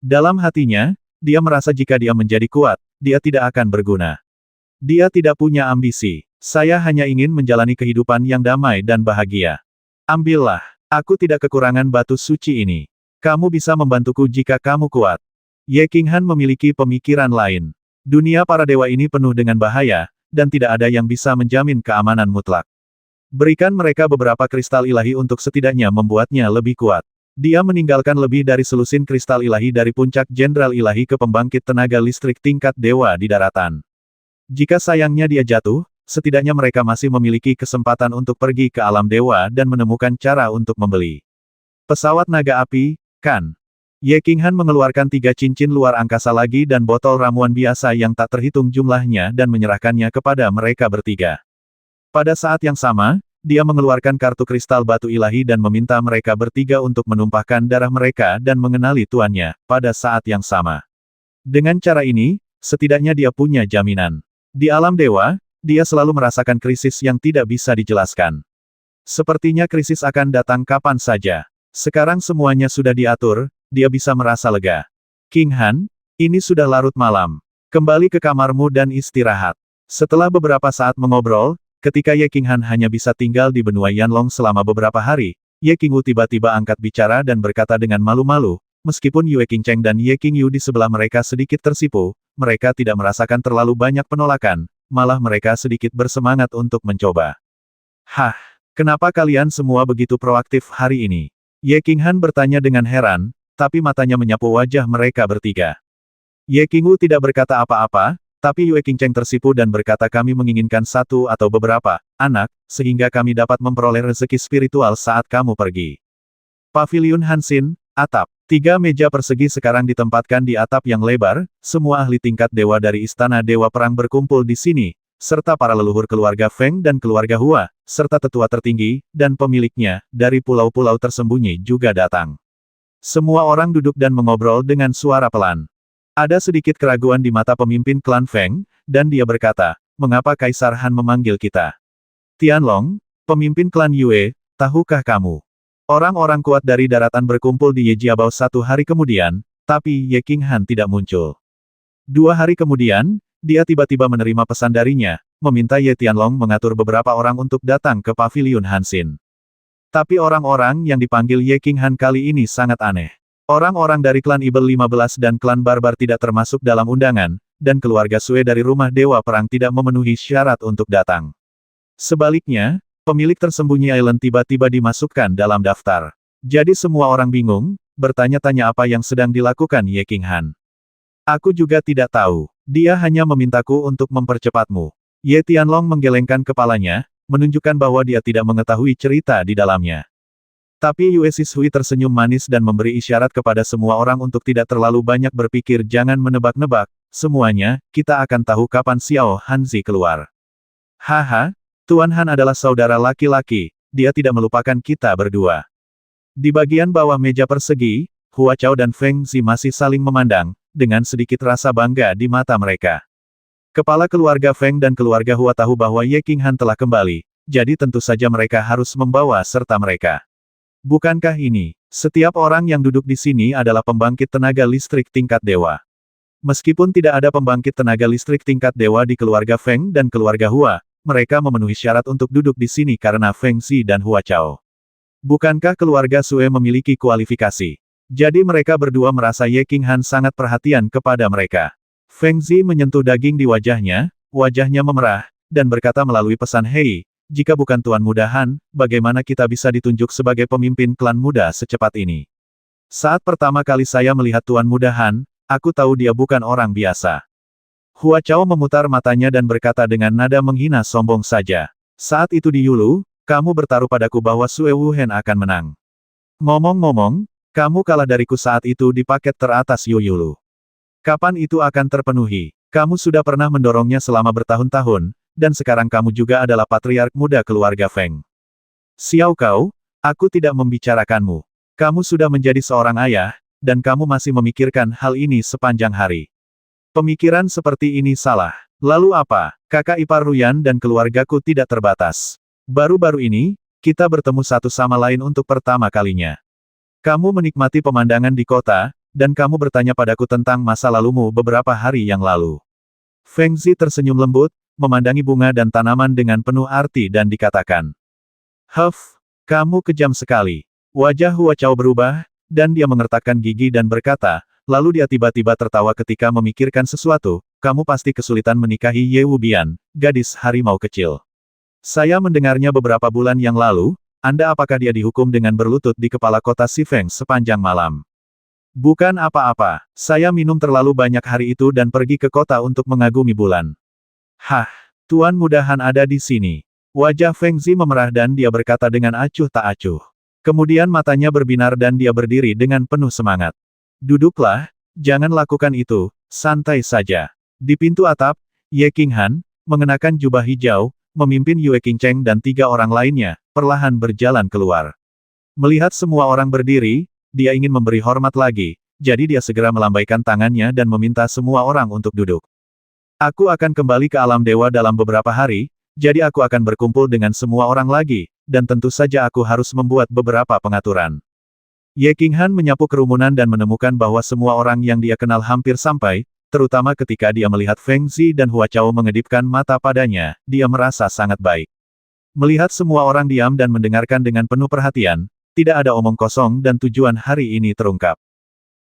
Dalam hatinya, dia merasa jika dia menjadi kuat, dia tidak akan berguna. Dia tidak punya ambisi. Saya hanya ingin menjalani kehidupan yang damai dan bahagia. Ambillah. Aku tidak kekurangan batu suci ini. Kamu bisa membantuku jika kamu kuat. Ye Qinghan memiliki pemikiran lain. Dunia para dewa ini penuh dengan bahaya, dan tidak ada yang bisa menjamin keamanan mutlak. Berikan mereka beberapa kristal ilahi untuk setidaknya membuatnya lebih kuat. Dia meninggalkan lebih dari selusin kristal ilahi dari puncak Jenderal Ilahi ke pembangkit tenaga listrik tingkat dewa di daratan. Jika sayangnya dia jatuh, setidaknya mereka masih memiliki kesempatan untuk pergi ke alam dewa dan menemukan cara untuk membeli pesawat naga api, kan? Ye Qinghan mengeluarkan 3 cincin luar angkasa lagi dan botol ramuan biasa yang tak terhitung jumlahnya dan menyerahkannya kepada mereka bertiga. Pada saat yang sama, dia mengeluarkan kartu kristal batu ilahi dan meminta mereka bertiga untuk menumpahkan darah mereka dan mengenali tuannya, pada saat yang sama. Dengan cara ini, setidaknya dia punya jaminan. Di alam dewa, dia selalu merasakan krisis yang tidak bisa dijelaskan. Sepertinya krisis akan datang kapan saja. Sekarang semuanya sudah diatur, dia bisa merasa lega. Qinghan, ini sudah larut malam. Kembali ke kamarmu dan istirahat. Setelah beberapa saat mengobrol, ketika Ye Qinghan hanya bisa tinggal di benua Yanlong selama beberapa hari, Ye Qingwu tiba-tiba angkat bicara dan berkata dengan malu-malu, meskipun Yue Qingcheng dan Ye Qingyu di sebelah mereka sedikit tersipu, mereka tidak merasakan terlalu banyak penolakan, malah mereka sedikit bersemangat untuk mencoba. Hah, kenapa kalian semua begitu proaktif hari ini? Ye Qinghan bertanya dengan heran, tapi matanya menyapu wajah mereka bertiga. Ye Qingwu tidak berkata apa-apa, tapi Yue Qingcheng tersipu dan berkata kami menginginkan 1 atau beberapa anak, sehingga kami dapat memperoleh rezeki spiritual saat kamu pergi. Paviliun Hansin, atap. 3 meja persegi sekarang ditempatkan di atap yang lebar, semua ahli tingkat dewa dari Istana Dewa Perang berkumpul di sini, serta para leluhur keluarga Feng dan keluarga Hua, serta tetua tertinggi, dan pemiliknya, dari pulau-pulau tersembunyi juga datang. Semua orang duduk dan mengobrol dengan suara pelan. Ada sedikit keraguan di mata pemimpin klan Feng, dan dia berkata, mengapa Kaisar Han memanggil kita? Tianlong, pemimpin klan Yue, tahukah kamu? Orang-orang kuat dari daratan berkumpul di Yejiabao 1 hari kemudian, tapi Ye Qinghan tidak muncul. 2 hari kemudian, dia tiba-tiba menerima pesan darinya, meminta Ye Tianlong mengatur beberapa orang untuk datang ke Paviliun Hansin. Tapi orang-orang yang dipanggil Ye Qinghan kali ini sangat aneh. Orang-orang dari klan Ibel 15 dan klan Barbar tidak termasuk dalam undangan, dan keluarga Sue dari rumah Dewa Perang tidak memenuhi syarat untuk datang. Sebaliknya, pemilik tersembunyi Island tiba-tiba dimasukkan dalam daftar. Jadi semua orang bingung, bertanya-tanya apa yang sedang dilakukan Ye Qinghan. Aku juga tidak tahu. Dia hanya memintaku untuk mempercepatmu. Ye Tianlong menggelengkan kepalanya, menunjukkan bahwa dia tidak mengetahui cerita di dalamnya. Tapi Yue Sishui tersenyum manis dan memberi isyarat kepada semua orang untuk tidak terlalu banyak berpikir, jangan menebak-nebak, semuanya, kita akan tahu kapan Xiao Hanzi keluar. Haha, Tuan Han adalah saudara laki-laki, dia tidak melupakan kita berdua. Di bagian bawah meja persegi, Hua Chao dan Feng Zi masih saling memandang, dengan sedikit rasa bangga di mata mereka. Kepala keluarga Feng dan keluarga Hua tahu bahwa Ye Qinghan telah kembali, jadi tentu saja mereka harus membawa serta mereka. Bukankah ini, setiap orang yang duduk di sini adalah pembangkit tenaga listrik tingkat dewa. Meskipun tidak ada pembangkit tenaga listrik tingkat dewa di keluarga Feng dan keluarga Hua, mereka memenuhi syarat untuk duduk di sini karena Feng Zi dan Hua Chao. Bukankah keluarga Sue memiliki kualifikasi? Jadi mereka berdua merasa Ye Qinghan sangat perhatian kepada mereka. Feng Zi menyentuh daging di wajahnya memerah, dan berkata melalui pesan Hei, jika bukan Tuan Muda Han, bagaimana kita bisa ditunjuk sebagai pemimpin klan muda secepat ini? Saat pertama kali saya melihat Tuan Muda Han, aku tahu dia bukan orang biasa. Hua Chao memutar matanya dan berkata dengan nada menghina sombong saja. Saat itu di Yulu, kamu bertaruh padaku bahwa Sue Wuhen akan menang. Ngomong-ngomong, kamu kalah dariku saat itu di paket teratas Yulu. Kapan itu akan terpenuhi? Kamu sudah pernah mendorongnya selama bertahun-tahun, dan sekarang kamu juga adalah patriark muda keluarga Feng. Xiao Kao, aku tidak membicarakanmu. Kamu sudah menjadi seorang ayah, dan kamu masih memikirkan hal ini sepanjang hari. Pemikiran seperti ini salah. Lalu apa? Kakak ipar Ruyan dan keluargaku tidak terbatas. Baru-baru ini, kita bertemu satu sama lain untuk pertama kalinya. Kamu menikmati pemandangan di kota, dan kamu bertanya padaku tentang masa lalumu beberapa hari yang lalu. Feng Zi tersenyum lembut, memandangi bunga dan tanaman dengan penuh arti dan dikatakan. Huff, kamu kejam sekali. Wajah Hua Chao berubah, dan dia mengertakkan gigi dan berkata, lalu dia tiba-tiba tertawa ketika memikirkan sesuatu, kamu pasti kesulitan menikahi Ye Wubian, gadis harimau kecil. Saya mendengarnya beberapa bulan yang lalu, Anda apakah dia dihukum dengan berlutut di kepala kota Sifeng sepanjang malam? Bukan apa-apa, saya minum terlalu banyak hari itu dan pergi ke kota untuk mengagumi bulan. Hah, Tuan Muda Han ada di sini. Wajah Feng Zi memerah dan dia berkata dengan acuh tak acuh. Kemudian matanya berbinar dan dia berdiri dengan penuh semangat. Duduklah, jangan lakukan itu, santai saja. Di pintu atap, Ye Qinghan, mengenakan jubah hijau, memimpin Yue Qingcheng dan 3 orang lainnya, perlahan berjalan keluar. Melihat semua orang berdiri, dia ingin memberi hormat lagi, jadi dia segera melambaikan tangannya dan meminta semua orang untuk duduk. Aku akan kembali ke alam dewa dalam beberapa hari, jadi aku akan berkumpul dengan semua orang lagi, dan tentu saja aku harus membuat beberapa pengaturan. Ye Qinghan menyapu kerumunan dan menemukan bahwa semua orang yang dia kenal hampir sampai, terutama ketika dia melihat Feng Zi dan Hua Chao mengedipkan mata padanya, dia merasa sangat baik. Melihat semua orang diam dan mendengarkan dengan penuh perhatian, tidak ada omong kosong dan tujuan hari ini terungkap.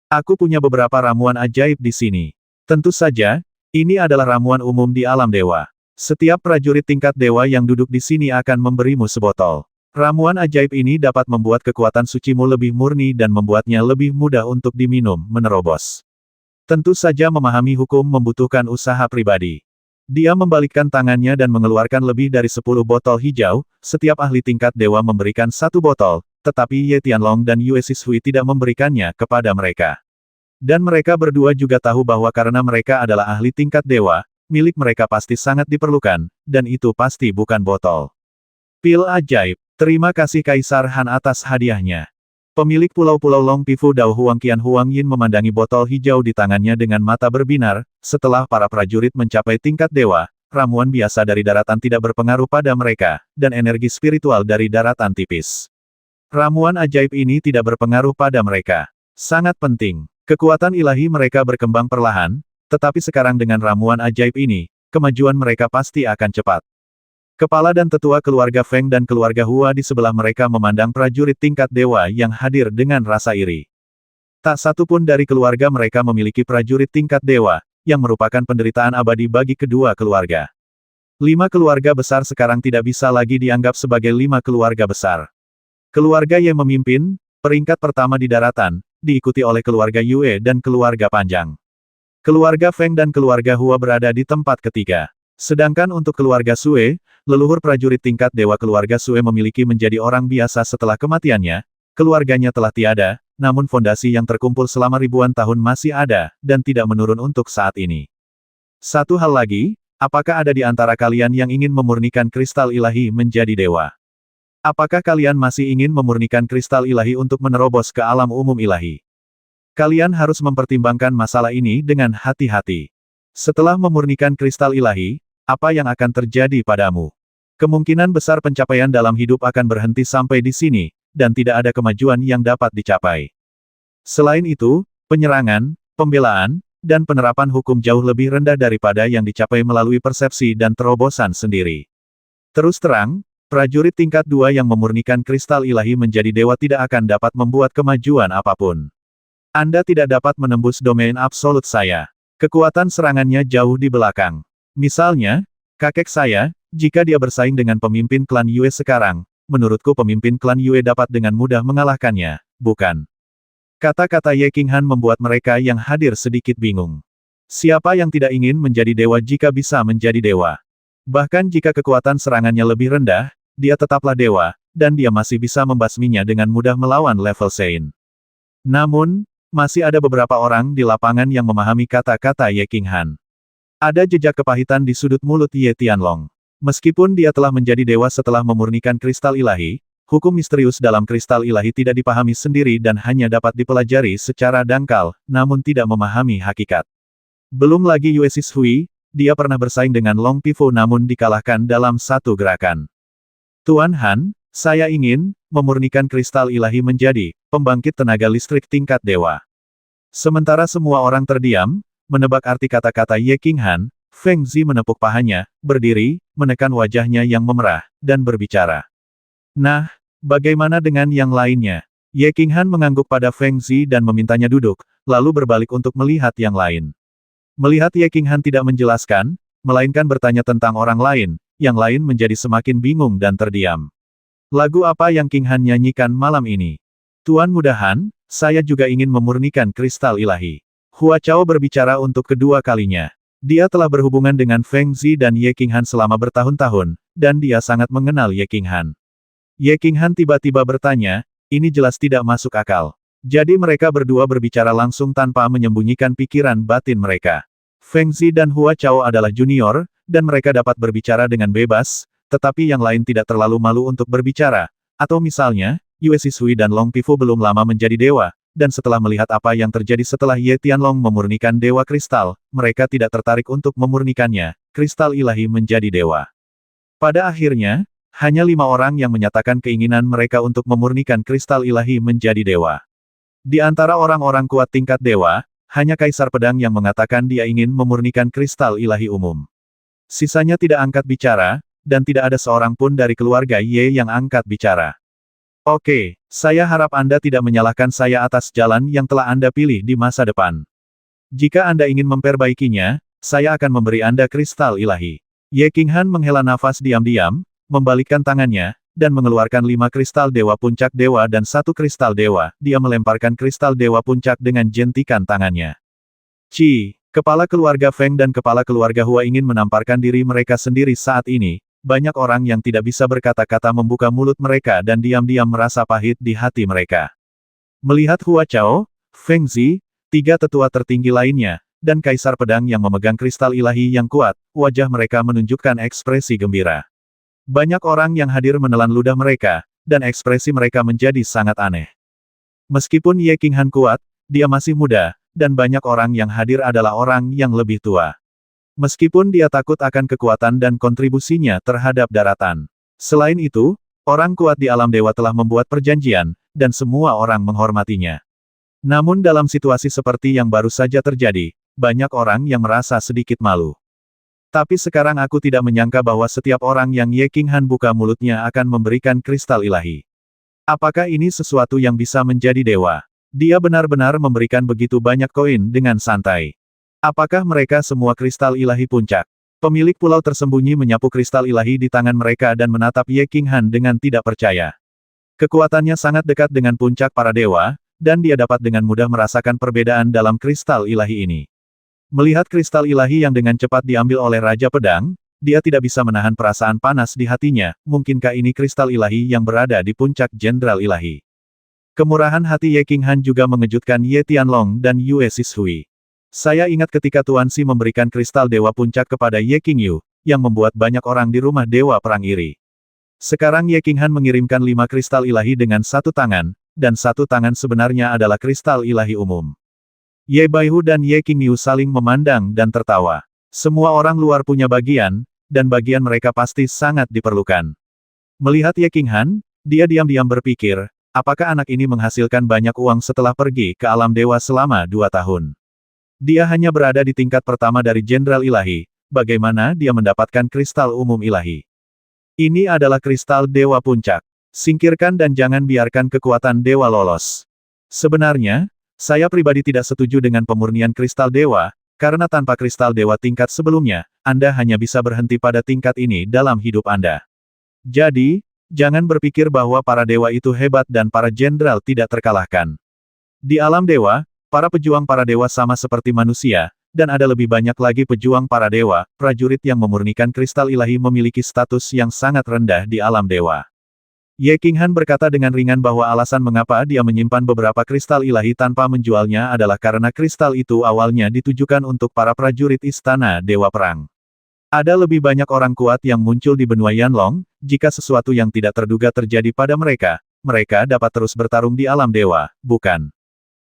Aku punya beberapa ramuan ajaib di sini. Tentu saja, ini adalah ramuan umum di alam dewa. Setiap prajurit tingkat dewa yang duduk di sini akan memberimu sebotol. Ramuan ajaib ini dapat membuat kekuatan sucimu lebih murni dan membuatnya lebih mudah untuk diminum, menerobos. Tentu saja memahami hukum membutuhkan usaha pribadi. Dia membalikkan tangannya dan mengeluarkan lebih dari 10 botol hijau, setiap ahli tingkat dewa memberikan 1 botol, tetapi Ye Tianlong dan Yue Sishui tidak memberikannya kepada mereka. Dan mereka berdua juga tahu bahwa karena mereka adalah ahli tingkat dewa, milik mereka pasti sangat diperlukan, dan itu pasti bukan botol. Pil ajaib, terima kasih Kaisar Han atas hadiahnya. Pemilik pulau-pulau Long Pifu Dao Huang Qian Huang Yin memandangi botol hijau di tangannya dengan mata berbinar, setelah para prajurit mencapai tingkat dewa, ramuan biasa dari daratan tidak berpengaruh pada mereka, dan energi spiritual dari daratan tipis. Ramuan ajaib ini tidak berpengaruh pada mereka. Sangat penting. Kekuatan ilahi mereka berkembang perlahan, tetapi sekarang dengan ramuan ajaib ini, kemajuan mereka pasti akan cepat. Kepala dan tetua keluarga Feng dan keluarga Hua di sebelah mereka memandang prajurit tingkat dewa yang hadir dengan rasa iri. Tak satu pun dari keluarga mereka memiliki prajurit tingkat dewa, yang merupakan penderitaan abadi bagi kedua keluarga. 5 keluarga besar sekarang tidak bisa lagi dianggap sebagai 5 keluarga besar. Keluarga yang memimpin, peringkat pertama di daratan, diikuti oleh keluarga Yue dan keluarga Panjang. Keluarga Feng dan keluarga Hua berada di tempat ketiga. Sedangkan untuk keluarga Sue, leluhur prajurit tingkat dewa keluarga Sue memiliki menjadi orang biasa setelah kematiannya, keluarganya telah tiada, namun fondasi yang terkumpul selama ribuan tahun masih ada, dan tidak menurun untuk saat ini. Satu hal lagi, apakah ada di antara kalian yang ingin memurnikan kristal ilahi menjadi dewa? Apakah kalian masih ingin memurnikan kristal ilahi untuk menerobos ke alam umum ilahi? Kalian harus mempertimbangkan masalah ini dengan hati-hati. Setelah memurnikan kristal ilahi, apa yang akan terjadi padamu? Kemungkinan besar pencapaian dalam hidup akan berhenti sampai di sini, dan tidak ada kemajuan yang dapat dicapai. Selain itu, penyerangan, pembelaan, dan penerapan hukum jauh lebih rendah daripada yang dicapai melalui persepsi dan terobosan sendiri. Terus terang, prajurit tingkat 2 yang memurnikan kristal ilahi menjadi dewa tidak akan dapat membuat kemajuan apapun. Anda tidak dapat menembus domain absolut saya. Kekuatan serangannya jauh di belakang. Misalnya, kakek saya, jika dia bersaing dengan pemimpin klan Yue sekarang, menurutku pemimpin klan Yue dapat dengan mudah mengalahkannya, bukan? Kata-kata Ye Qinghan membuat mereka yang hadir sedikit bingung. Siapa yang tidak ingin menjadi dewa jika bisa menjadi dewa? Bahkan jika kekuatan serangannya lebih rendah, dia tetaplah dewa, dan dia masih bisa membasminya dengan mudah melawan level Sein. Namun, masih ada beberapa orang di lapangan yang memahami kata-kata Ye Qinghan. Ada jejak kepahitan di sudut mulut Ye Tianlong. Meskipun dia telah menjadi dewa setelah memurnikan kristal ilahi, hukum misterius dalam kristal ilahi tidak dipahami sendiri dan hanya dapat dipelajari secara dangkal, namun tidak memahami hakikat. Belum lagi Yue Sishui, dia pernah bersaing dengan Long Pifo namun dikalahkan dalam satu gerakan. Tuan Han, saya ingin memurnikan kristal ilahi menjadi pembangkit tenaga listrik tingkat dewa. Sementara semua orang terdiam, menebak arti kata-kata Ye Qinghan, Feng Zi menepuk pahanya, berdiri, menekan wajahnya yang memerah, dan berbicara. Nah, bagaimana dengan yang lainnya? Ye Qinghan mengangguk pada Feng Zi dan memintanya duduk, lalu berbalik untuk melihat yang lain. Melihat Ye Qinghan tidak menjelaskan, melainkan bertanya tentang orang lain, yang lain menjadi semakin bingung dan terdiam. Lagu apa yang Qinghan nyanyikan malam ini? Tuan Muda Han, saya juga ingin memurnikan kristal ilahi. Hua Chao berbicara untuk kedua kalinya. Dia telah berhubungan dengan Feng Zi dan Ye Qinghan selama bertahun-tahun, dan dia sangat mengenal Ye Qinghan. Ye Qinghan tiba-tiba bertanya, ini jelas tidak masuk akal. Jadi mereka berdua berbicara langsung tanpa menyembunyikan pikiran batin mereka. Feng Zi dan Hua Chao adalah junior, dan mereka dapat berbicara dengan bebas, tetapi yang lain tidak terlalu malu untuk berbicara. Atau misalnya, Yue Sishui dan Long Pifo belum lama menjadi dewa, dan setelah melihat apa yang terjadi setelah Ye Tianlong memurnikan dewa kristal, mereka tidak tertarik untuk memurnikannya, kristal ilahi menjadi dewa. Pada akhirnya, hanya 5 orang yang menyatakan keinginan mereka untuk memurnikan kristal ilahi menjadi dewa. Di antara orang-orang kuat tingkat dewa, hanya Kaisar Pedang yang mengatakan dia ingin memurnikan kristal ilahi umum. Sisanya tidak angkat bicara, dan tidak ada seorang pun dari keluarga Ye yang angkat bicara. Oke, saya harap Anda tidak menyalahkan saya atas jalan yang telah Anda pilih di masa depan. Jika Anda ingin memperbaikinya, saya akan memberi Anda kristal ilahi. Ye Qinghan menghela nafas diam-diam, membalikkan tangannya, dan mengeluarkan 5 kristal dewa puncak dewa dan 1 kristal dewa. Dia melemparkan kristal dewa puncak dengan jentikan tangannya. Kepala keluarga Feng dan kepala keluarga Hua ingin menamparkan diri mereka sendiri saat ini. Banyak orang yang tidak bisa berkata-kata membuka mulut mereka dan diam-diam merasa pahit di hati mereka. Melihat Hua Chao, Feng Zi, 3 tetua tertinggi lainnya, dan Kaisar Pedang yang memegang kristal ilahi yang kuat, wajah mereka menunjukkan ekspresi gembira. Banyak orang yang hadir menelan ludah mereka, dan ekspresi mereka menjadi sangat aneh. Meskipun Ye Qinghan kuat, dia masih muda, dan banyak orang yang hadir adalah orang yang lebih tua. Meskipun dia takut akan kekuatan dan kontribusinya terhadap daratan. Selain itu, orang kuat di alam dewa telah membuat perjanjian, dan semua orang menghormatinya. Namun dalam situasi seperti yang baru saja terjadi, banyak orang yang merasa sedikit malu. Tapi sekarang aku tidak menyangka bahwa setiap orang yang Ye Qinghan buka mulutnya akan memberikan kristal ilahi. Apakah ini sesuatu yang bisa menjadi dewa? Dia benar-benar memberikan begitu banyak koin dengan santai. Apakah mereka semua kristal ilahi puncak? Pemilik pulau tersembunyi menyapu kristal ilahi di tangan mereka dan menatap Ye Qinghan dengan tidak percaya. Kekuatannya sangat dekat dengan puncak para dewa, dan dia dapat dengan mudah merasakan perbedaan dalam kristal ilahi ini. Melihat kristal ilahi yang dengan cepat diambil oleh Raja Pedang, dia tidak bisa menahan perasaan panas di hatinya, mungkinkah ini kristal ilahi yang berada di puncak Jenderal Ilahi. Kemurahan hati Ye Qinghan juga mengejutkan Ye Tianlong dan Yue Sishui. Saya ingat ketika Tuan Si memberikan kristal Dewa Puncak kepada Ye Qingyu, yang membuat banyak orang di rumah Dewa Perang iri. Sekarang Ye Qinghan mengirimkan 5 kristal ilahi dengan satu tangan, dan satu tangan sebenarnya adalah kristal ilahi umum. Ye Baihu dan Ye Qingyu saling memandang dan tertawa. Semua orang luar punya bagian, dan bagian mereka pasti sangat diperlukan. Melihat Ye Qinghan, dia diam-diam berpikir, apakah anak ini menghasilkan banyak uang setelah pergi ke alam dewa selama 2 tahun? Dia hanya berada di tingkat pertama dari Jenderal Ilahi, bagaimana dia mendapatkan kristal umum ilahi? Ini adalah kristal Dewa Puncak. Singkirkan dan jangan biarkan kekuatan Dewa lolos. Sebenarnya, saya pribadi tidak setuju dengan pemurnian kristal Dewa, karena tanpa kristal Dewa tingkat sebelumnya, Anda hanya bisa berhenti pada tingkat ini dalam hidup Anda. Jadi, jangan berpikir bahwa para dewa itu hebat dan para jenderal tidak terkalahkan. Di alam dewa, para pejuang para dewa sama seperti manusia, dan ada lebih banyak lagi pejuang para dewa, prajurit yang memurnikan kristal ilahi memiliki status yang sangat rendah di alam dewa. Ye Qinghan berkata dengan ringan bahwa alasan mengapa dia menyimpan beberapa kristal ilahi tanpa menjualnya adalah karena kristal itu awalnya ditujukan untuk para prajurit istana Dewa Perang. Ada lebih banyak orang kuat yang muncul di benua Yanlong, jika sesuatu yang tidak terduga terjadi pada mereka, mereka dapat terus bertarung di alam dewa, bukan?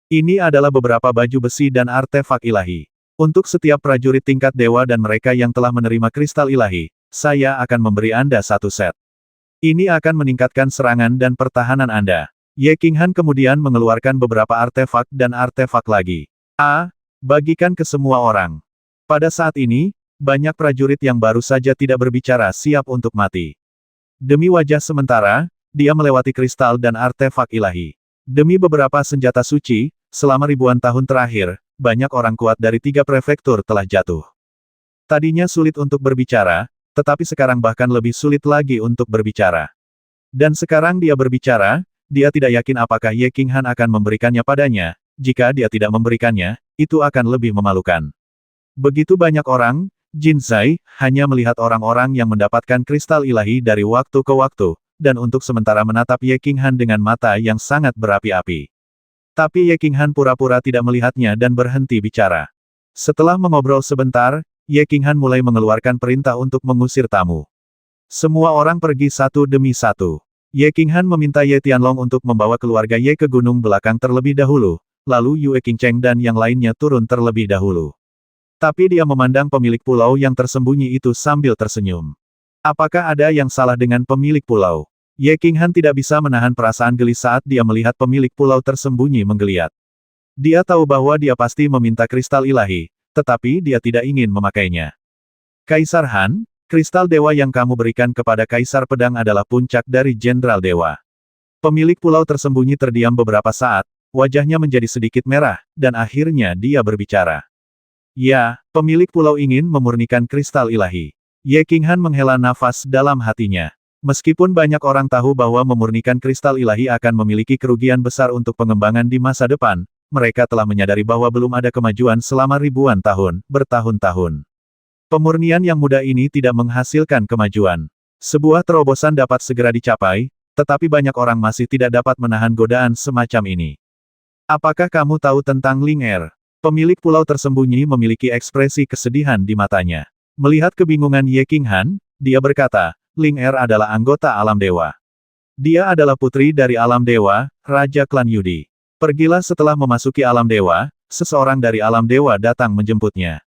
Ini adalah beberapa baju besi dan artefak ilahi. Untuk setiap prajurit tingkat dewa dan mereka yang telah menerima kristal ilahi, saya akan memberi Anda satu set. Ini akan meningkatkan serangan dan pertahanan Anda. Ye Qinghan kemudian mengeluarkan beberapa artefak dan artefak lagi. Bagikan ke semua orang. Pada saat ini, banyak prajurit yang baru saja tidak berbicara siap untuk mati. Demi wajah sementara, dia melewati kristal dan artefak ilahi. Demi beberapa senjata suci, selama ribuan tahun terakhir, banyak orang kuat dari 3 prefektur telah jatuh. Tadinya sulit untuk berbicara, tetapi sekarang bahkan lebih sulit lagi untuk berbicara. Dan sekarang dia berbicara, dia tidak yakin apakah Ye Qinghan akan memberikannya padanya, jika dia tidak memberikannya, itu akan lebih memalukan. Begitu banyak orang, Jin Zai, hanya melihat orang-orang yang mendapatkan kristal ilahi dari waktu ke waktu, dan untuk sementara menatap Ye Qinghan dengan mata yang sangat berapi-api. Tapi Ye Qinghan pura-pura tidak melihatnya dan berhenti bicara. Setelah mengobrol sebentar, Ye Qinghan mulai mengeluarkan perintah untuk mengusir tamu. Semua orang pergi satu demi satu. Ye Qinghan meminta Ye Tianlong untuk membawa keluarga Ye ke gunung belakang terlebih dahulu, lalu Yue Qingcheng dan yang lainnya turun terlebih dahulu. Tapi dia memandang pemilik pulau yang tersembunyi itu sambil tersenyum. Apakah ada yang salah dengan pemilik pulau? Ye Qinghan tidak bisa menahan perasaan geli saat dia melihat pemilik pulau tersembunyi menggeliat. Dia tahu bahwa dia pasti meminta kristal ilahi, tetapi dia tidak ingin memakainya. Kaisar Han, kristal dewa yang kamu berikan kepada Kaisar Pedang adalah puncak dari Jenderal Dewa. Pemilik pulau tersembunyi terdiam beberapa saat, wajahnya menjadi sedikit merah, dan akhirnya dia berbicara. Ya, pemilik pulau ingin memurnikan kristal ilahi. Ye Qinghan menghela nafas dalam hatinya. Meskipun banyak orang tahu bahwa memurnikan kristal ilahi akan memiliki kerugian besar untuk pengembangan di masa depan, mereka telah menyadari bahwa belum ada kemajuan selama ribuan tahun, bertahun-tahun. Pemurnian yang mudah ini tidak menghasilkan kemajuan. Sebuah terobosan dapat segera dicapai, tetapi banyak orang masih tidak dapat menahan godaan semacam ini. Apakah kamu tahu tentang Ling Er? Pemilik pulau tersembunyi memiliki ekspresi kesedihan di matanya. Melihat kebingungan Ye Qinghan, dia berkata, Ling Er adalah anggota alam dewa. Dia adalah putri dari alam dewa, Raja Klan Yudi. Pergilah setelah memasuki alam dewa, seseorang dari alam dewa datang menjemputnya.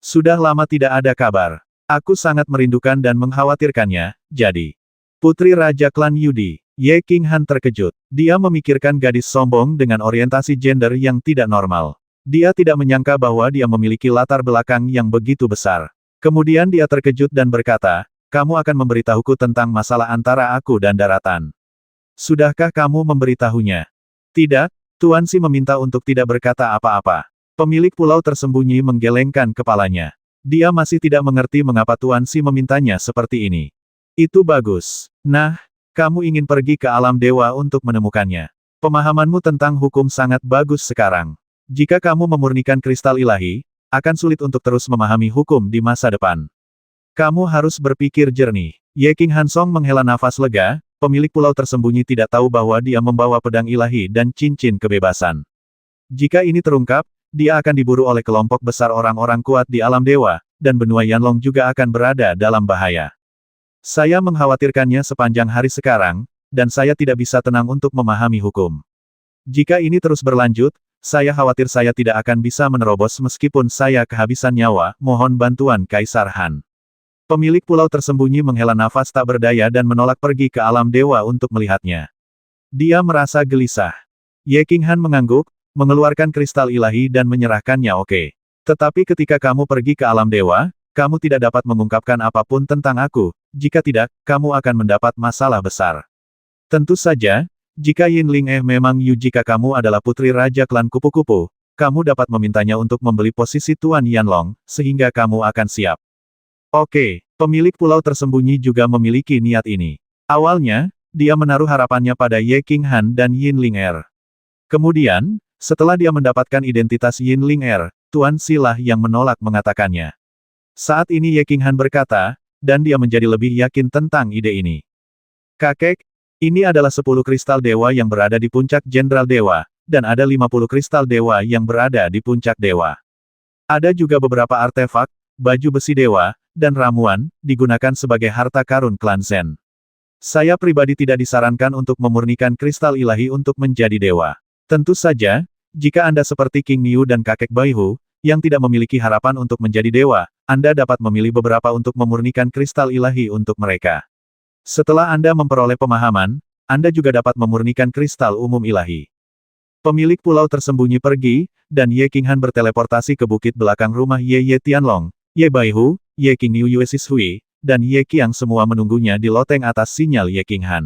Sudah lama tidak ada kabar. Aku sangat merindukan dan mengkhawatirkannya, jadi. Putri Raja Klan Yudi, Ye Qinghan terkejut. Dia memikirkan gadis sombong dengan orientasi gender yang tidak normal. Dia tidak menyangka bahwa dia memiliki latar belakang yang begitu besar. Kemudian dia terkejut dan berkata, kamu akan memberitahuku tentang masalah antara aku dan daratan. Sudahkah kamu memberitahunya? Tidak. Tuan Si meminta untuk tidak berkata apa-apa. Pemilik pulau tersembunyi menggelengkan kepalanya. Dia masih tidak mengerti mengapa Tuan Si memintanya seperti ini. Itu bagus. Nah, kamu ingin pergi ke alam dewa untuk menemukannya. Pemahamanmu tentang hukum sangat bagus sekarang. Jika kamu memurnikan kristal ilahi, akan sulit untuk terus memahami hukum di masa depan. Kamu harus berpikir jernih. Ye King Hansong menghela nafas lega, pemilik pulau tersembunyi tidak tahu bahwa dia membawa pedang ilahi dan cincin kebebasan. Jika ini terungkap, dia akan diburu oleh kelompok besar orang-orang kuat di alam dewa, dan benua Yanlong juga akan berada dalam bahaya. Saya mengkhawatirkannya sepanjang hari sekarang, dan saya tidak bisa tenang untuk memahami hukum. Jika ini terus berlanjut, saya khawatir saya tidak akan bisa menerobos meskipun saya kehabisan nyawa, mohon bantuan Kaisar Han. Pemilik pulau tersembunyi menghela nafas tak berdaya dan menolak pergi ke alam dewa untuk melihatnya. Dia merasa gelisah. Ye King Han mengangguk, mengeluarkan kristal ilahi dan menyerahkannya. Oke. Tetapi ketika kamu pergi ke alam dewa, kamu tidak dapat mengungkapkan apapun tentang aku, jika tidak, kamu akan mendapat masalah besar. Tentu saja, jika Yin Ling memang jika kamu adalah putri Raja Klan Kupu-Kupu, kamu dapat memintanya untuk membeli posisi Tuan Yanlong, sehingga kamu akan siap. Oke, pemilik pulau tersembunyi juga memiliki niat ini. Awalnya, dia menaruh harapannya pada Ye King Han dan Yin Ling. Kemudian, setelah dia mendapatkan identitas Yin Ling, Tuan Silah yang menolak mengatakannya. Saat ini Ye King Han berkata, dan dia menjadi lebih yakin tentang ide ini. Kakek, ini adalah 10 kristal dewa yang berada di puncak Jenderal Dewa, dan ada 50 kristal dewa yang berada di puncak dewa. Ada juga beberapa artefak, baju besi dewa, dan ramuan, digunakan sebagai harta karun klan Zen. Saya pribadi tidak disarankan untuk memurnikan kristal ilahi untuk menjadi dewa. Tentu saja, jika Anda seperti King Miu dan kakek Baihu, yang tidak memiliki harapan untuk menjadi dewa, Anda dapat memilih beberapa untuk memurnikan kristal ilahi untuk mereka. Setelah Anda memperoleh pemahaman, Anda juga dapat memurnikan kristal umum ilahi. Pemilik pulau tersembunyi pergi, dan Ye King Han berteleportasi ke bukit belakang rumah Ye Tianlong, Ye Baihu, Ye King Niu Yue Sishui, dan Ye Qiang semua menunggunya di loteng atas sinyal Ye King Han.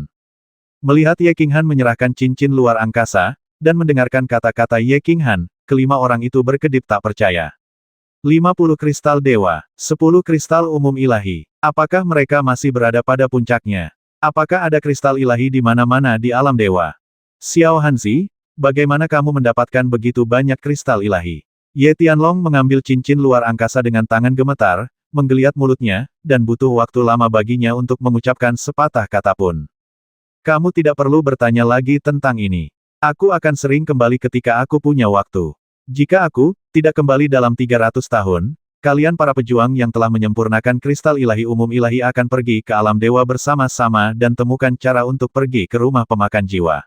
Melihat Ye King Han menyerahkan cincin luar angkasa, dan mendengarkan kata-kata Ye King Han, kelima orang itu berkedip tak percaya. 50 kristal dewa, 10 kristal umum ilahi. Apakah mereka masih berada pada puncaknya? Apakah ada kristal ilahi di mana-mana di alam dewa? Xiao Hanzi, bagaimana kamu mendapatkan begitu banyak kristal ilahi? Ye Tianlong mengambil cincin luar angkasa dengan tangan gemetar, menggeliat mulutnya, dan butuh waktu lama baginya untuk mengucapkan sepatah kata pun. Kamu tidak perlu bertanya lagi tentang ini. Aku akan sering kembali ketika aku punya waktu. Jika aku tidak kembali dalam 300 tahun, kalian para pejuang yang telah menyempurnakan kristal ilahi umum ilahi akan pergi ke alam dewa bersama-sama dan temukan cara untuk pergi ke rumah pemakan jiwa.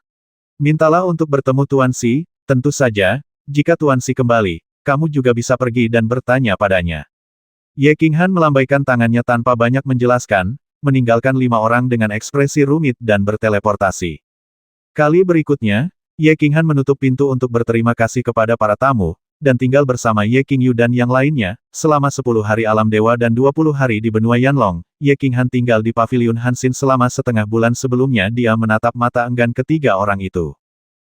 Mintalah untuk bertemu Tuan Si, tentu saja, jika Tuan Si kembali, kamu juga bisa pergi dan bertanya padanya. Ye King Han melambaikan tangannya tanpa banyak menjelaskan, meninggalkan 5 orang dengan ekspresi rumit dan berteleportasi. Kali berikutnya, Ye King Han menutup pintu untuk berterima kasih kepada para tamu, dan tinggal bersama Ye King Yu dan yang lainnya, selama 10 hari alam dewa dan 20 hari di benua Yanlong. Ye King Han tinggal di paviliun Hansin selama setengah bulan sebelumnya dia menatap mata enggan ketiga orang itu.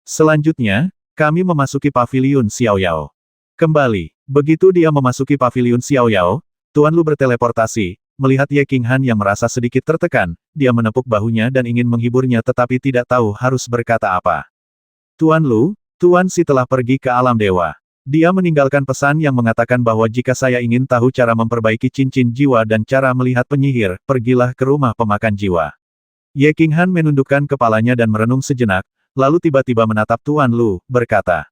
Selanjutnya, kami memasuki paviliun Xiaoyao. Kembali, begitu dia memasuki paviliun Xiaoyao, Tuan Lu berteleportasi, melihat Ye King Han yang merasa sedikit tertekan, dia menepuk bahunya dan ingin menghiburnya tetapi tidak tahu harus berkata apa. Tuan Lu, Tuan Si telah pergi ke alam dewa. Dia meninggalkan pesan yang mengatakan bahwa jika saya ingin tahu cara memperbaiki cincin jiwa dan cara melihat penyihir, pergilah ke rumah pemakan jiwa. Ye King Han menundukkan kepalanya dan merenung sejenak, lalu tiba-tiba menatap Tuan Lu, berkata.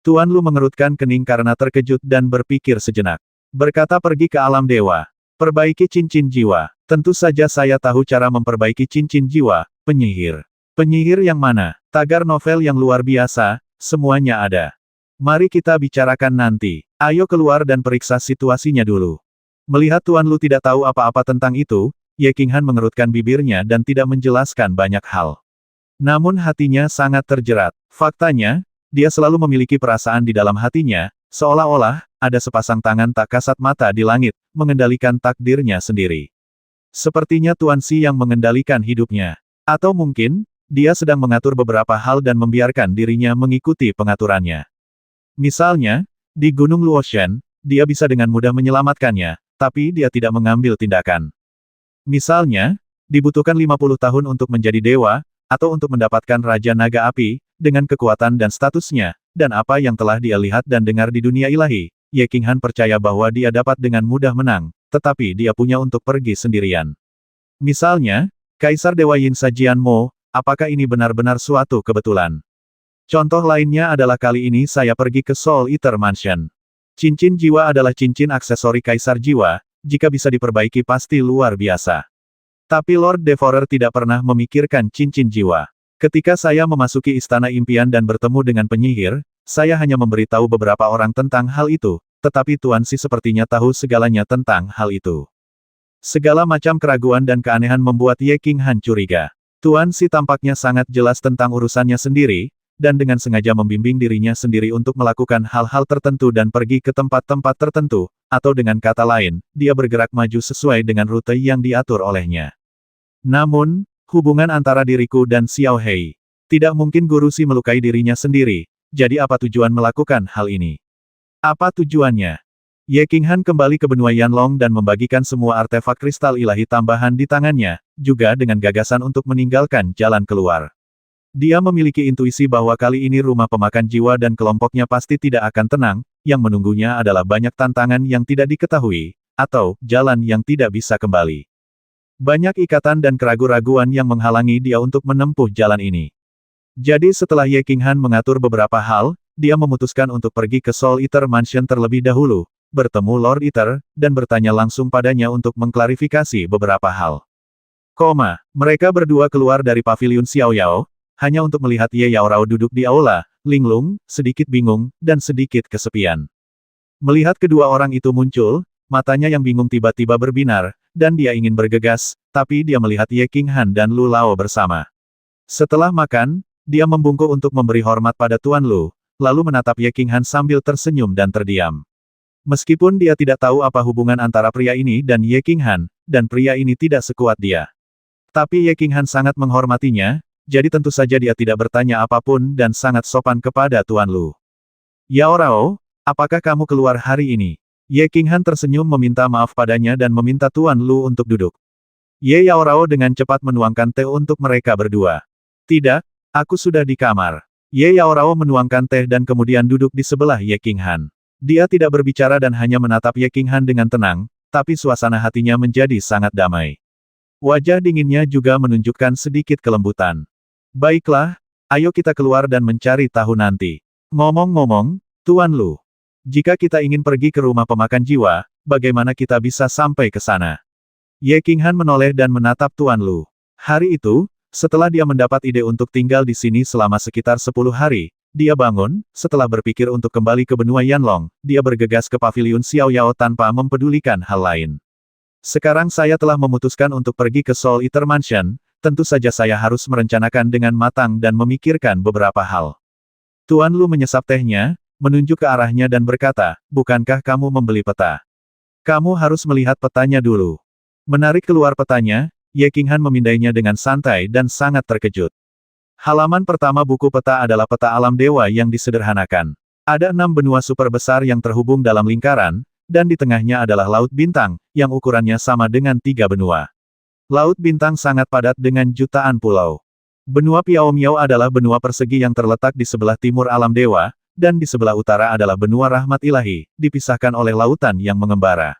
Tuan Lu mengerutkan kening karena terkejut dan berpikir sejenak. Berkata pergi ke alam dewa. Perbaiki cincin jiwa. Tentu saja saya tahu cara memperbaiki cincin jiwa, penyihir. Penyihir yang mana? Tagar novel yang luar biasa, semuanya ada. Mari kita bicarakan nanti. Ayo keluar dan periksa situasinya dulu. Melihat Tuan Lu tidak tahu apa-apa tentang itu, Ye King Han mengerutkan bibirnya dan tidak menjelaskan banyak hal. Namun hatinya sangat terjerat. Faktanya, dia selalu memiliki perasaan di dalam hatinya, seolah-olah, ada sepasang tangan tak kasat mata di langit, mengendalikan takdirnya sendiri. Sepertinya Tuan Si yang mengendalikan hidupnya. Atau mungkin, dia sedang mengatur beberapa hal dan membiarkan dirinya mengikuti pengaturannya. Misalnya, di Gunung Luoshan, dia bisa dengan mudah menyelamatkannya, tapi dia tidak mengambil tindakan. Misalnya, dibutuhkan 50 tahun untuk menjadi dewa, atau untuk mendapatkan Raja Naga Api, dengan kekuatan dan statusnya, dan apa yang telah dia lihat dan dengar di dunia ilahi, Ye Qinghan percaya bahwa dia dapat dengan mudah menang, tetapi dia punya untuk pergi sendirian. Misalnya, Kaisar Dewa Yin Sajianmo, apakah ini benar-benar suatu kebetulan? Contoh lainnya adalah kali ini saya pergi ke Soul Eater Mansion. Cincin jiwa adalah cincin aksesori Kaisar Jiwa, jika bisa diperbaiki pasti luar biasa. Tapi Lord Devourer tidak pernah memikirkan cincin jiwa. Ketika saya memasuki Istana Impian dan bertemu dengan penyihir, saya hanya memberitahu beberapa orang tentang hal itu, tetapi Tuan Si sepertinya tahu segalanya tentang hal itu. Segala macam keraguan dan keanehan membuat Ye Qinghan curiga. Tuan Si tampaknya sangat jelas tentang urusannya sendiri, dan dengan sengaja membimbing dirinya sendiri untuk melakukan hal-hal tertentu dan pergi ke tempat-tempat tertentu, atau dengan kata lain, dia bergerak maju sesuai dengan rute yang diatur olehnya. Namun, hubungan antara diriku dan Xiao Hei. Tidak mungkin Guru Si melukai dirinya sendiri, jadi apa tujuan melakukan hal ini? Apa tujuannya? Ye Qinghan kembali ke benua Yanlong dan membagikan semua artefak kristal ilahi tambahan di tangannya, juga dengan gagasan untuk meninggalkan jalan keluar. Dia memiliki intuisi bahwa kali ini rumah pemakan jiwa dan kelompoknya pasti tidak akan tenang, yang menunggunya adalah banyak tantangan yang tidak diketahui, atau jalan yang tidak bisa kembali. Banyak ikatan dan keraguan-raguan yang menghalangi dia untuk menempuh jalan ini. Jadi setelah Ye Qinghan mengatur beberapa hal, dia memutuskan untuk pergi ke Soul Eater Mansion terlebih dahulu, bertemu Lord Eater, dan bertanya langsung padanya untuk mengklarifikasi beberapa hal. Mereka berdua keluar dari paviliun Xiao Yao, hanya untuk melihat Ye Yaorao duduk di aula, linglung, sedikit bingung, dan sedikit kesepian. Melihat kedua orang itu muncul, matanya yang bingung tiba-tiba berbinar, dan dia ingin bergegas, tapi dia melihat Ye Qinghan dan Lu Lao bersama. Setelah makan, dia membungkuk untuk memberi hormat pada Tuan Lu, lalu menatap Ye Qinghan sambil tersenyum dan terdiam. Meskipun dia tidak tahu apa hubungan antara pria ini dan Ye Qinghan, dan pria ini tidak sekuat dia. Tapi Ye Qinghan sangat menghormatinya, jadi tentu saja dia tidak bertanya apapun dan sangat sopan kepada Tuan Lu. Yaorao, apakah kamu keluar hari ini? Ye Qinghan tersenyum meminta maaf padanya dan meminta Tuan Lu untuk duduk. Ye Yaorao dengan cepat menuangkan teh untuk mereka berdua. Tidak, aku sudah di kamar. Ye Yaorao menuangkan teh dan kemudian duduk di sebelah Ye Qinghan. Dia tidak berbicara dan hanya menatap Ye Qinghan dengan tenang, tapi suasana hatinya menjadi sangat damai. Wajah dinginnya juga menunjukkan sedikit kelembutan. Baiklah, ayo kita keluar dan mencari tahu nanti. Ngomong-ngomong, Tuan Lu. Jika kita ingin pergi ke rumah pemakan jiwa, bagaimana kita bisa sampai ke sana? Ye Qinghan menoleh dan menatap Tuan Lu. Hari itu, setelah dia mendapat ide untuk tinggal di sini selama sekitar 10 hari, dia bangun, setelah berpikir untuk kembali ke benua Yanlong, dia bergegas ke paviliun Xiao Yao tanpa mempedulikan hal lain. Sekarang saya telah memutuskan untuk pergi ke Soul Eater Mansion, tentu saja saya harus merencanakan dengan matang dan memikirkan beberapa hal. Tuan Lu menyesap tehnya, menunjuk ke arahnya dan berkata, bukankah kamu membeli peta? Kamu harus melihat petanya dulu. Menarik keluar petanya, Ye Qinghan memindainya dengan santai dan sangat terkejut. Halaman pertama buku peta adalah peta alam dewa yang disederhanakan. Ada 6 benua super besar yang terhubung dalam lingkaran, dan di tengahnya adalah Laut Bintang, yang ukurannya sama dengan 3 benua. Laut Bintang sangat padat dengan jutaan pulau. Benua Piao Miao adalah benua persegi yang terletak di sebelah timur alam dewa, dan di sebelah utara adalah benua rahmat ilahi, dipisahkan oleh lautan yang mengembara.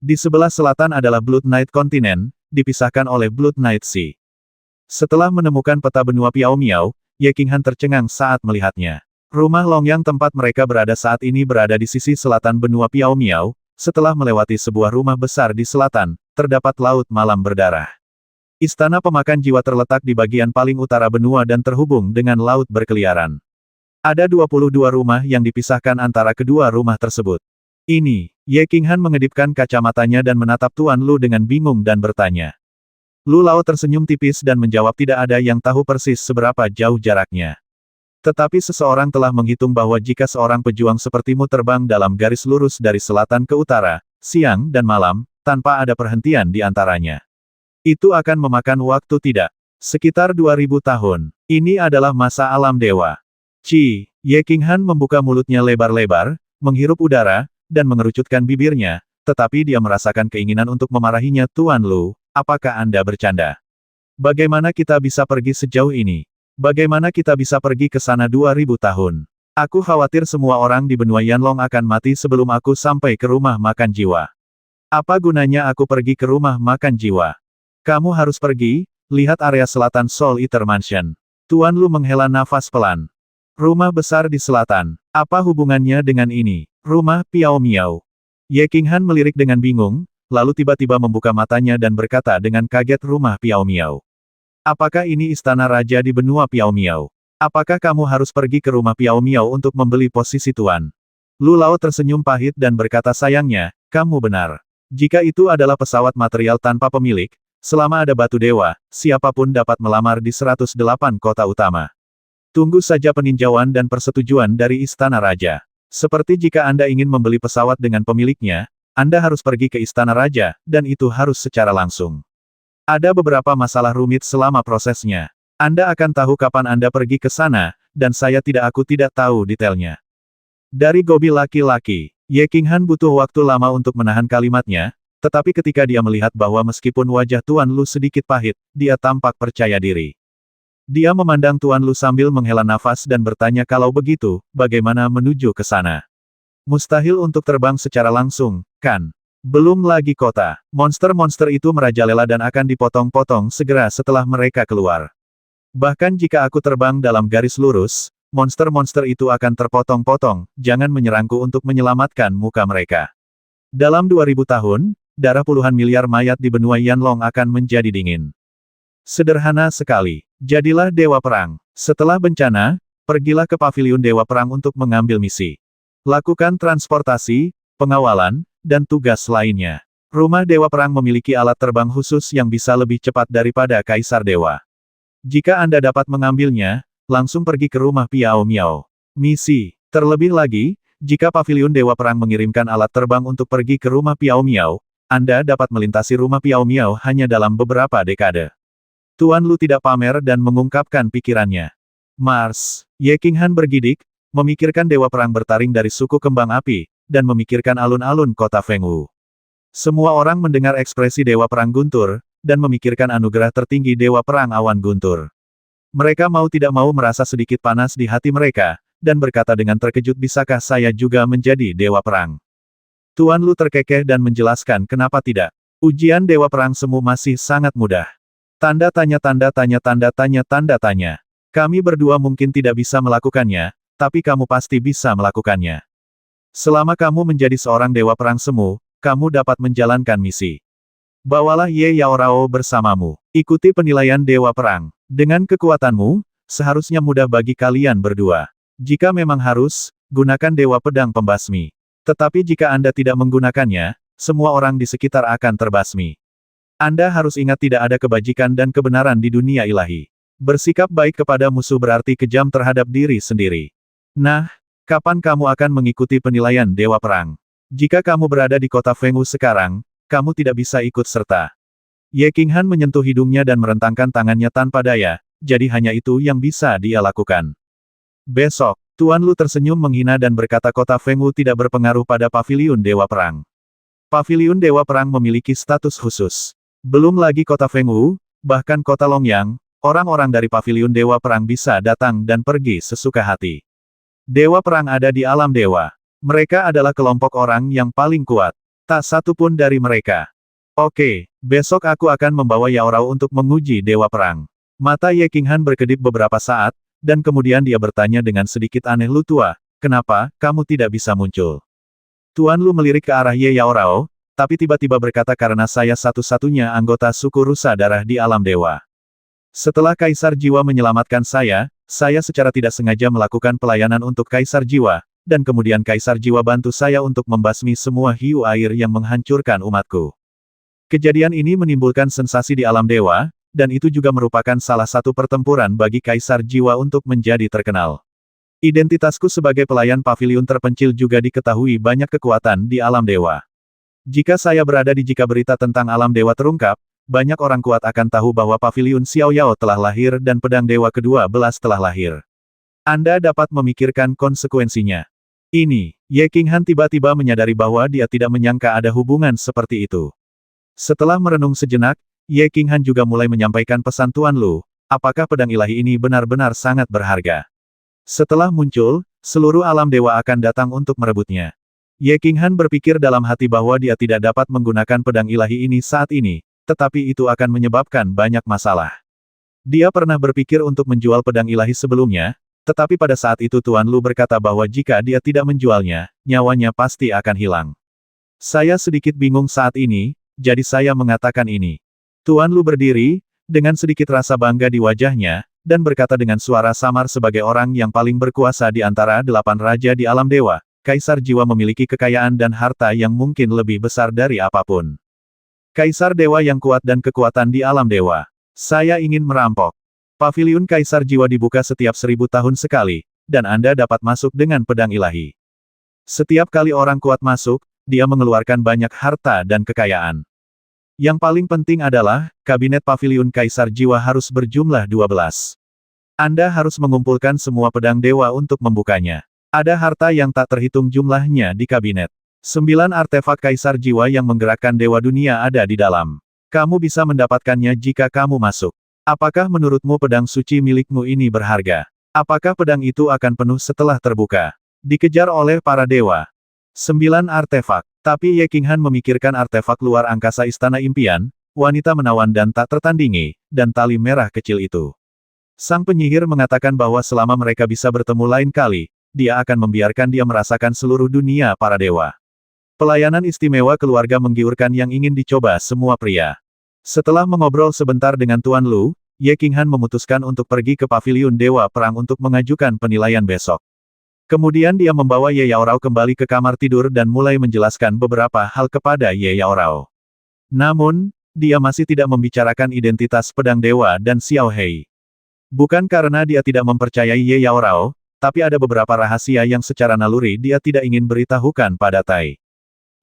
Di sebelah selatan adalah Blood Night Continent, dipisahkan oleh Blood Night Sea. Setelah menemukan peta benua Piao Miao, Ye Qinghan tercengang saat melihatnya. Rumah Longyang tempat mereka berada saat ini berada di sisi selatan benua Piao Miao, setelah melewati sebuah rumah besar di selatan, terdapat Laut Malam Berdarah. Istana pemakan jiwa terletak di bagian paling utara benua dan terhubung dengan laut berkeliaran. Ada 22 rumah yang dipisahkan antara kedua rumah tersebut. Ini, Ye Qinghan mengedipkan kacamatanya dan menatap Tuan Lu dengan bingung dan bertanya. Lu Lao tersenyum tipis dan menjawab tidak ada yang tahu persis seberapa jauh jaraknya. Tetapi seseorang telah menghitung bahwa jika seorang pejuang sepertimu terbang dalam garis lurus dari selatan ke utara, siang dan malam, tanpa ada perhentian di antaranya, itu akan memakan waktu tidak sekitar 2000 tahun. Ini adalah masa alam dewa. Ye Qinghan membuka mulutnya lebar-lebar, menghirup udara, dan mengerucutkan bibirnya, tetapi dia merasakan keinginan untuk memarahinya. Tuan Lu, apakah Anda bercanda? Bagaimana kita bisa pergi sejauh ini? Bagaimana kita bisa pergi ke sana 2000 tahun? Aku khawatir semua orang di benua Yanlong akan mati sebelum aku sampai ke rumah makan jiwa. Apa gunanya aku pergi ke rumah makan jiwa? Kamu harus pergi, lihat area selatan Soul Eater Mansion. Tuan Lu menghela nafas pelan. Rumah besar di selatan. Apa hubungannya dengan ini? Rumah Piao Miao. Ye Qinghan melirik dengan bingung, lalu tiba-tiba membuka matanya dan berkata dengan kaget rumah Piao Miao. Apakah ini istana raja di benua Piao Miao? Apakah kamu harus pergi ke rumah Piao Miao untuk membeli posisi tuan? Lu Lao tersenyum pahit dan berkata sayangnya, kamu benar. Jika itu adalah pesawat material tanpa pemilik, selama ada batu dewa, siapapun dapat melamar di 108 kota utama. Tunggu saja peninjauan dan persetujuan dari istana raja. Seperti jika Anda ingin membeli pesawat dengan pemiliknya, Anda harus pergi ke istana raja, dan itu harus secara langsung. Ada beberapa masalah rumit selama prosesnya. Anda akan tahu kapan Anda pergi ke sana, dan aku tidak tahu detailnya. Dari gobi laki-laki, Ye Qinghan butuh waktu lama untuk menahan kalimatnya, tetapi ketika dia melihat bahwa meskipun wajah Tuan Lu sedikit pahit, dia tampak percaya diri. Dia memandang Tuan Lu sambil menghela nafas dan bertanya kalau begitu, bagaimana menuju ke sana? Mustahil untuk terbang secara langsung, kan? Belum lagi kota. Monster-monster itu merajalela dan akan dipotong-potong segera setelah mereka keluar. Bahkan jika aku terbang dalam garis lurus, monster-monster itu akan terpotong-potong, jangan menyerangku untuk menyelamatkan muka mereka. Dalam 2000 tahun, darah puluhan miliar mayat di benua Yanlong akan menjadi dingin. Sederhana sekali. Jadilah Dewa Perang. Setelah bencana, pergilah ke Paviliun Dewa Perang untuk mengambil misi. Lakukan transportasi, pengawalan, dan tugas lainnya. Rumah Dewa Perang memiliki alat terbang khusus yang bisa lebih cepat daripada Kaisar Dewa. Jika Anda dapat mengambilnya, langsung pergi ke rumah Piao Miao. Misi. Terlebih lagi, jika Paviliun Dewa Perang mengirimkan alat terbang untuk pergi ke rumah Piao Miao, Anda dapat melintasi rumah Piao Miao hanya dalam beberapa dekade. Tuan Lu tidak pamer dan mengungkapkan pikirannya. Mars. Ye Qinghan bergidik, memikirkan Dewa Perang bertaring dari suku kembang api, dan memikirkan alun-alun kota Fengwu. Semua orang mendengar ekspresi Dewa Perang guntur, dan memikirkan anugerah tertinggi Dewa Perang awan guntur. Mereka mau tidak mau merasa sedikit panas di hati mereka, dan berkata dengan terkejut bisakah saya juga menjadi Dewa Perang? Tuan Lu terkekeh dan menjelaskan kenapa tidak. Ujian Dewa Perang Semu masih sangat mudah. Tanda tanya tanda tanya tanda tanya tanda tanya. Kami berdua mungkin tidak bisa melakukannya, tapi kamu pasti bisa melakukannya. Selama kamu menjadi seorang Dewa Perang Semu, kamu dapat menjalankan misi. Bawalah Ye Yaorao bersamamu. Ikuti penilaian Dewa Perang. Dengan kekuatanmu, seharusnya mudah bagi kalian berdua. Jika memang harus, gunakan Dewa Pedang Pembasmi. Tetapi jika Anda tidak menggunakannya, semua orang di sekitar akan terbasmi. Anda harus ingat tidak ada kebajikan dan kebenaran di dunia ilahi. Bersikap baik kepada musuh berarti kejam terhadap diri sendiri. Nah, kapan kamu akan mengikuti penilaian Dewa Perang? Jika kamu berada di kota Fengwu sekarang, kamu tidak bisa ikut serta. Ye Qinghan menyentuh hidungnya dan merentangkan tangannya tanpa daya, jadi hanya itu yang bisa dia lakukan. Besok, Tuan Lu tersenyum menghina dan berkata kota Fengwu tidak berpengaruh pada Paviliun Dewa Perang. Paviliun Dewa Perang memiliki status khusus. Belum lagi kota Fengwu, bahkan kota Longyang, orang-orang dari Paviliun Dewa Perang bisa datang dan pergi sesuka hati. Dewa Perang ada di alam dewa. Mereka adalah kelompok orang yang paling kuat. Tak satu pun dari mereka. Oke, besok aku akan membawa Yaorao untuk menguji Dewa Perang. Mata Ye Qinghan berkedip beberapa saat, dan kemudian dia bertanya dengan sedikit aneh Lu tua, kenapa, kamu tidak bisa muncul? Tuan Lu melirik ke arah Ye Yaorao, tapi tiba-tiba berkata karena saya satu-satunya anggota suku rusa darah di alam dewa. Setelah Kaisar Jiwa menyelamatkan saya secara tidak sengaja melakukan pelayanan untuk Kaisar Jiwa, dan kemudian Kaisar Jiwa bantu saya untuk membasmi semua hiu air yang menghancurkan umatku. Kejadian ini menimbulkan sensasi di alam dewa, dan itu juga merupakan salah satu pertempuran bagi Kaisar Jiwa untuk menjadi terkenal. Identitasku sebagai pelayan paviliun terpencil juga diketahui banyak kekuatan di alam dewa. Jika saya berada jika berita tentang alam dewa terungkap, banyak orang kuat akan tahu bahwa paviliun Xiao Yao telah lahir dan pedang dewa ke-12 telah lahir. Anda dapat memikirkan konsekuensinya. Ini, Ye Qinghan tiba-tiba menyadari bahwa dia tidak menyangka ada hubungan seperti itu. Setelah merenung sejenak, Ye Qinghan juga mulai menyampaikan pesan Tuan Lu, apakah pedang ilahi ini benar-benar sangat berharga. Setelah muncul, seluruh alam dewa akan datang untuk merebutnya. Ye Qinghan berpikir dalam hati bahwa dia tidak dapat menggunakan pedang ilahi ini saat ini, tetapi itu akan menyebabkan banyak masalah. Dia pernah berpikir untuk menjual pedang ilahi sebelumnya, tetapi pada saat itu Tuan Lu berkata bahwa jika dia tidak menjualnya, nyawanya pasti akan hilang. Saya sedikit bingung saat ini, jadi saya mengatakan ini. Tuan Lu berdiri, dengan sedikit rasa bangga di wajahnya, dan berkata dengan suara samar sebagai orang yang paling berkuasa di antara 8 raja di alam dewa. Kaisar jiwa memiliki kekayaan dan harta yang mungkin lebih besar dari apapun. Kaisar dewa yang kuat dan kekuatan di alam dewa. Saya ingin merampok. Paviliun Kaisar jiwa dibuka setiap 1000 tahun sekali, dan Anda dapat masuk dengan pedang ilahi. Setiap kali orang kuat masuk, dia mengeluarkan banyak harta dan kekayaan. Yang paling penting adalah, kabinet Paviliun Kaisar jiwa harus berjumlah 12. Anda harus mengumpulkan semua pedang dewa untuk membukanya. Ada harta yang tak terhitung jumlahnya di kabinet. 9 artefak Kaisar jiwa yang menggerakkan dewa dunia ada di dalam. Kamu bisa mendapatkannya jika kamu masuk. Apakah menurutmu pedang suci milikmu ini berharga? Apakah pedang itu akan penuh setelah terbuka? Dikejar oleh para dewa. 9 artefak. Tapi Ye Qinghan memikirkan artefak luar angkasa Istana Impian, wanita menawan dan tak tertandingi, dan tali merah kecil itu. Sang penyihir mengatakan bahwa selama mereka bisa bertemu lain kali, dia akan membiarkan dia merasakan seluruh dunia para dewa. Pelayanan istimewa keluarga menggiurkan yang ingin dicoba semua pria. Setelah mengobrol sebentar dengan Tuan Lu, Ye Qinghan memutuskan untuk pergi ke paviliun Dewa Perang untuk mengajukan penilaian besok. Kemudian dia membawa Ye Yaorao kembali ke kamar tidur dan mulai menjelaskan beberapa hal kepada Ye Yaorao. Namun, dia masih tidak membicarakan identitas pedang dewa dan Xiao Hei. Bukan karena dia tidak mempercayai Ye Yaorao, tapi ada beberapa rahasia yang secara naluri dia tidak ingin beritahukan pada Tai.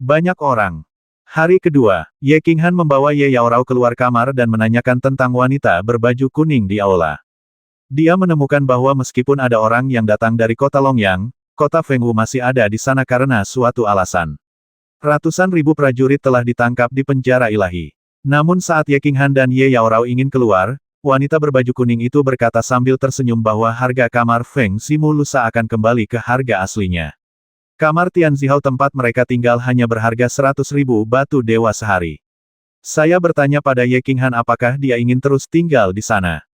Banyak orang. Hari kedua, Ye Qinghan membawa Ye Yaorao keluar kamar dan menanyakan tentang wanita berbaju kuning di aula. Dia menemukan bahwa meskipun ada orang yang datang dari kota Longyang, kota Fengwu masih ada di sana karena suatu alasan. Ratusan ribu prajurit telah ditangkap di penjara ilahi. Namun saat Ye Qinghan dan Ye Yaorao ingin keluar, wanita berbaju kuning itu berkata sambil tersenyum bahwa harga kamar Feng Ximu lusa akan kembali ke harga aslinya. Kamar Tian Zihao tempat mereka tinggal hanya berharga 100.000 batu dewa sehari. Saya bertanya pada Ye Qinghan apakah dia ingin terus tinggal di sana.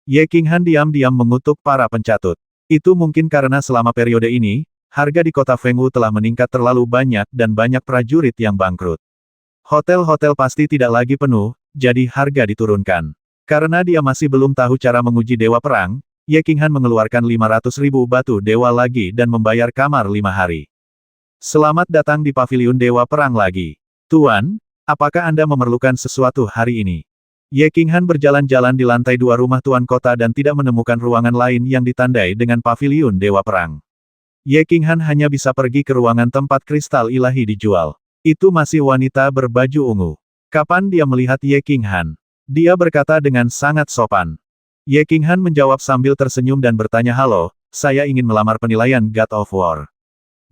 Ye Qinghan diam-diam mengutuk para pencatut. Itu mungkin karena selama periode ini, harga di kota Fengwu telah meningkat terlalu banyak dan banyak prajurit yang bangkrut. Hotel-hotel pasti tidak lagi penuh, jadi harga diturunkan. Karena dia masih belum tahu cara menguji dewa perang, Ye Qinghan mengeluarkan 500.000 batu dewa lagi dan membayar kamar 5 hari. Selamat datang di paviliun dewa perang lagi. Tuan, apakah Anda memerlukan sesuatu hari ini? Ye Qinghan berjalan-jalan di lantai 2 rumah tuan kota dan tidak menemukan ruangan lain yang ditandai dengan paviliun dewa perang. Ye Qinghan hanya bisa pergi ke ruangan tempat kristal ilahi dijual. Itu masih wanita berbaju ungu. Kapan dia melihat Ye Qinghan? Dia berkata dengan sangat sopan. Ye Qinghan menjawab sambil tersenyum dan bertanya, "Halo, saya ingin melamar penilaian God of War.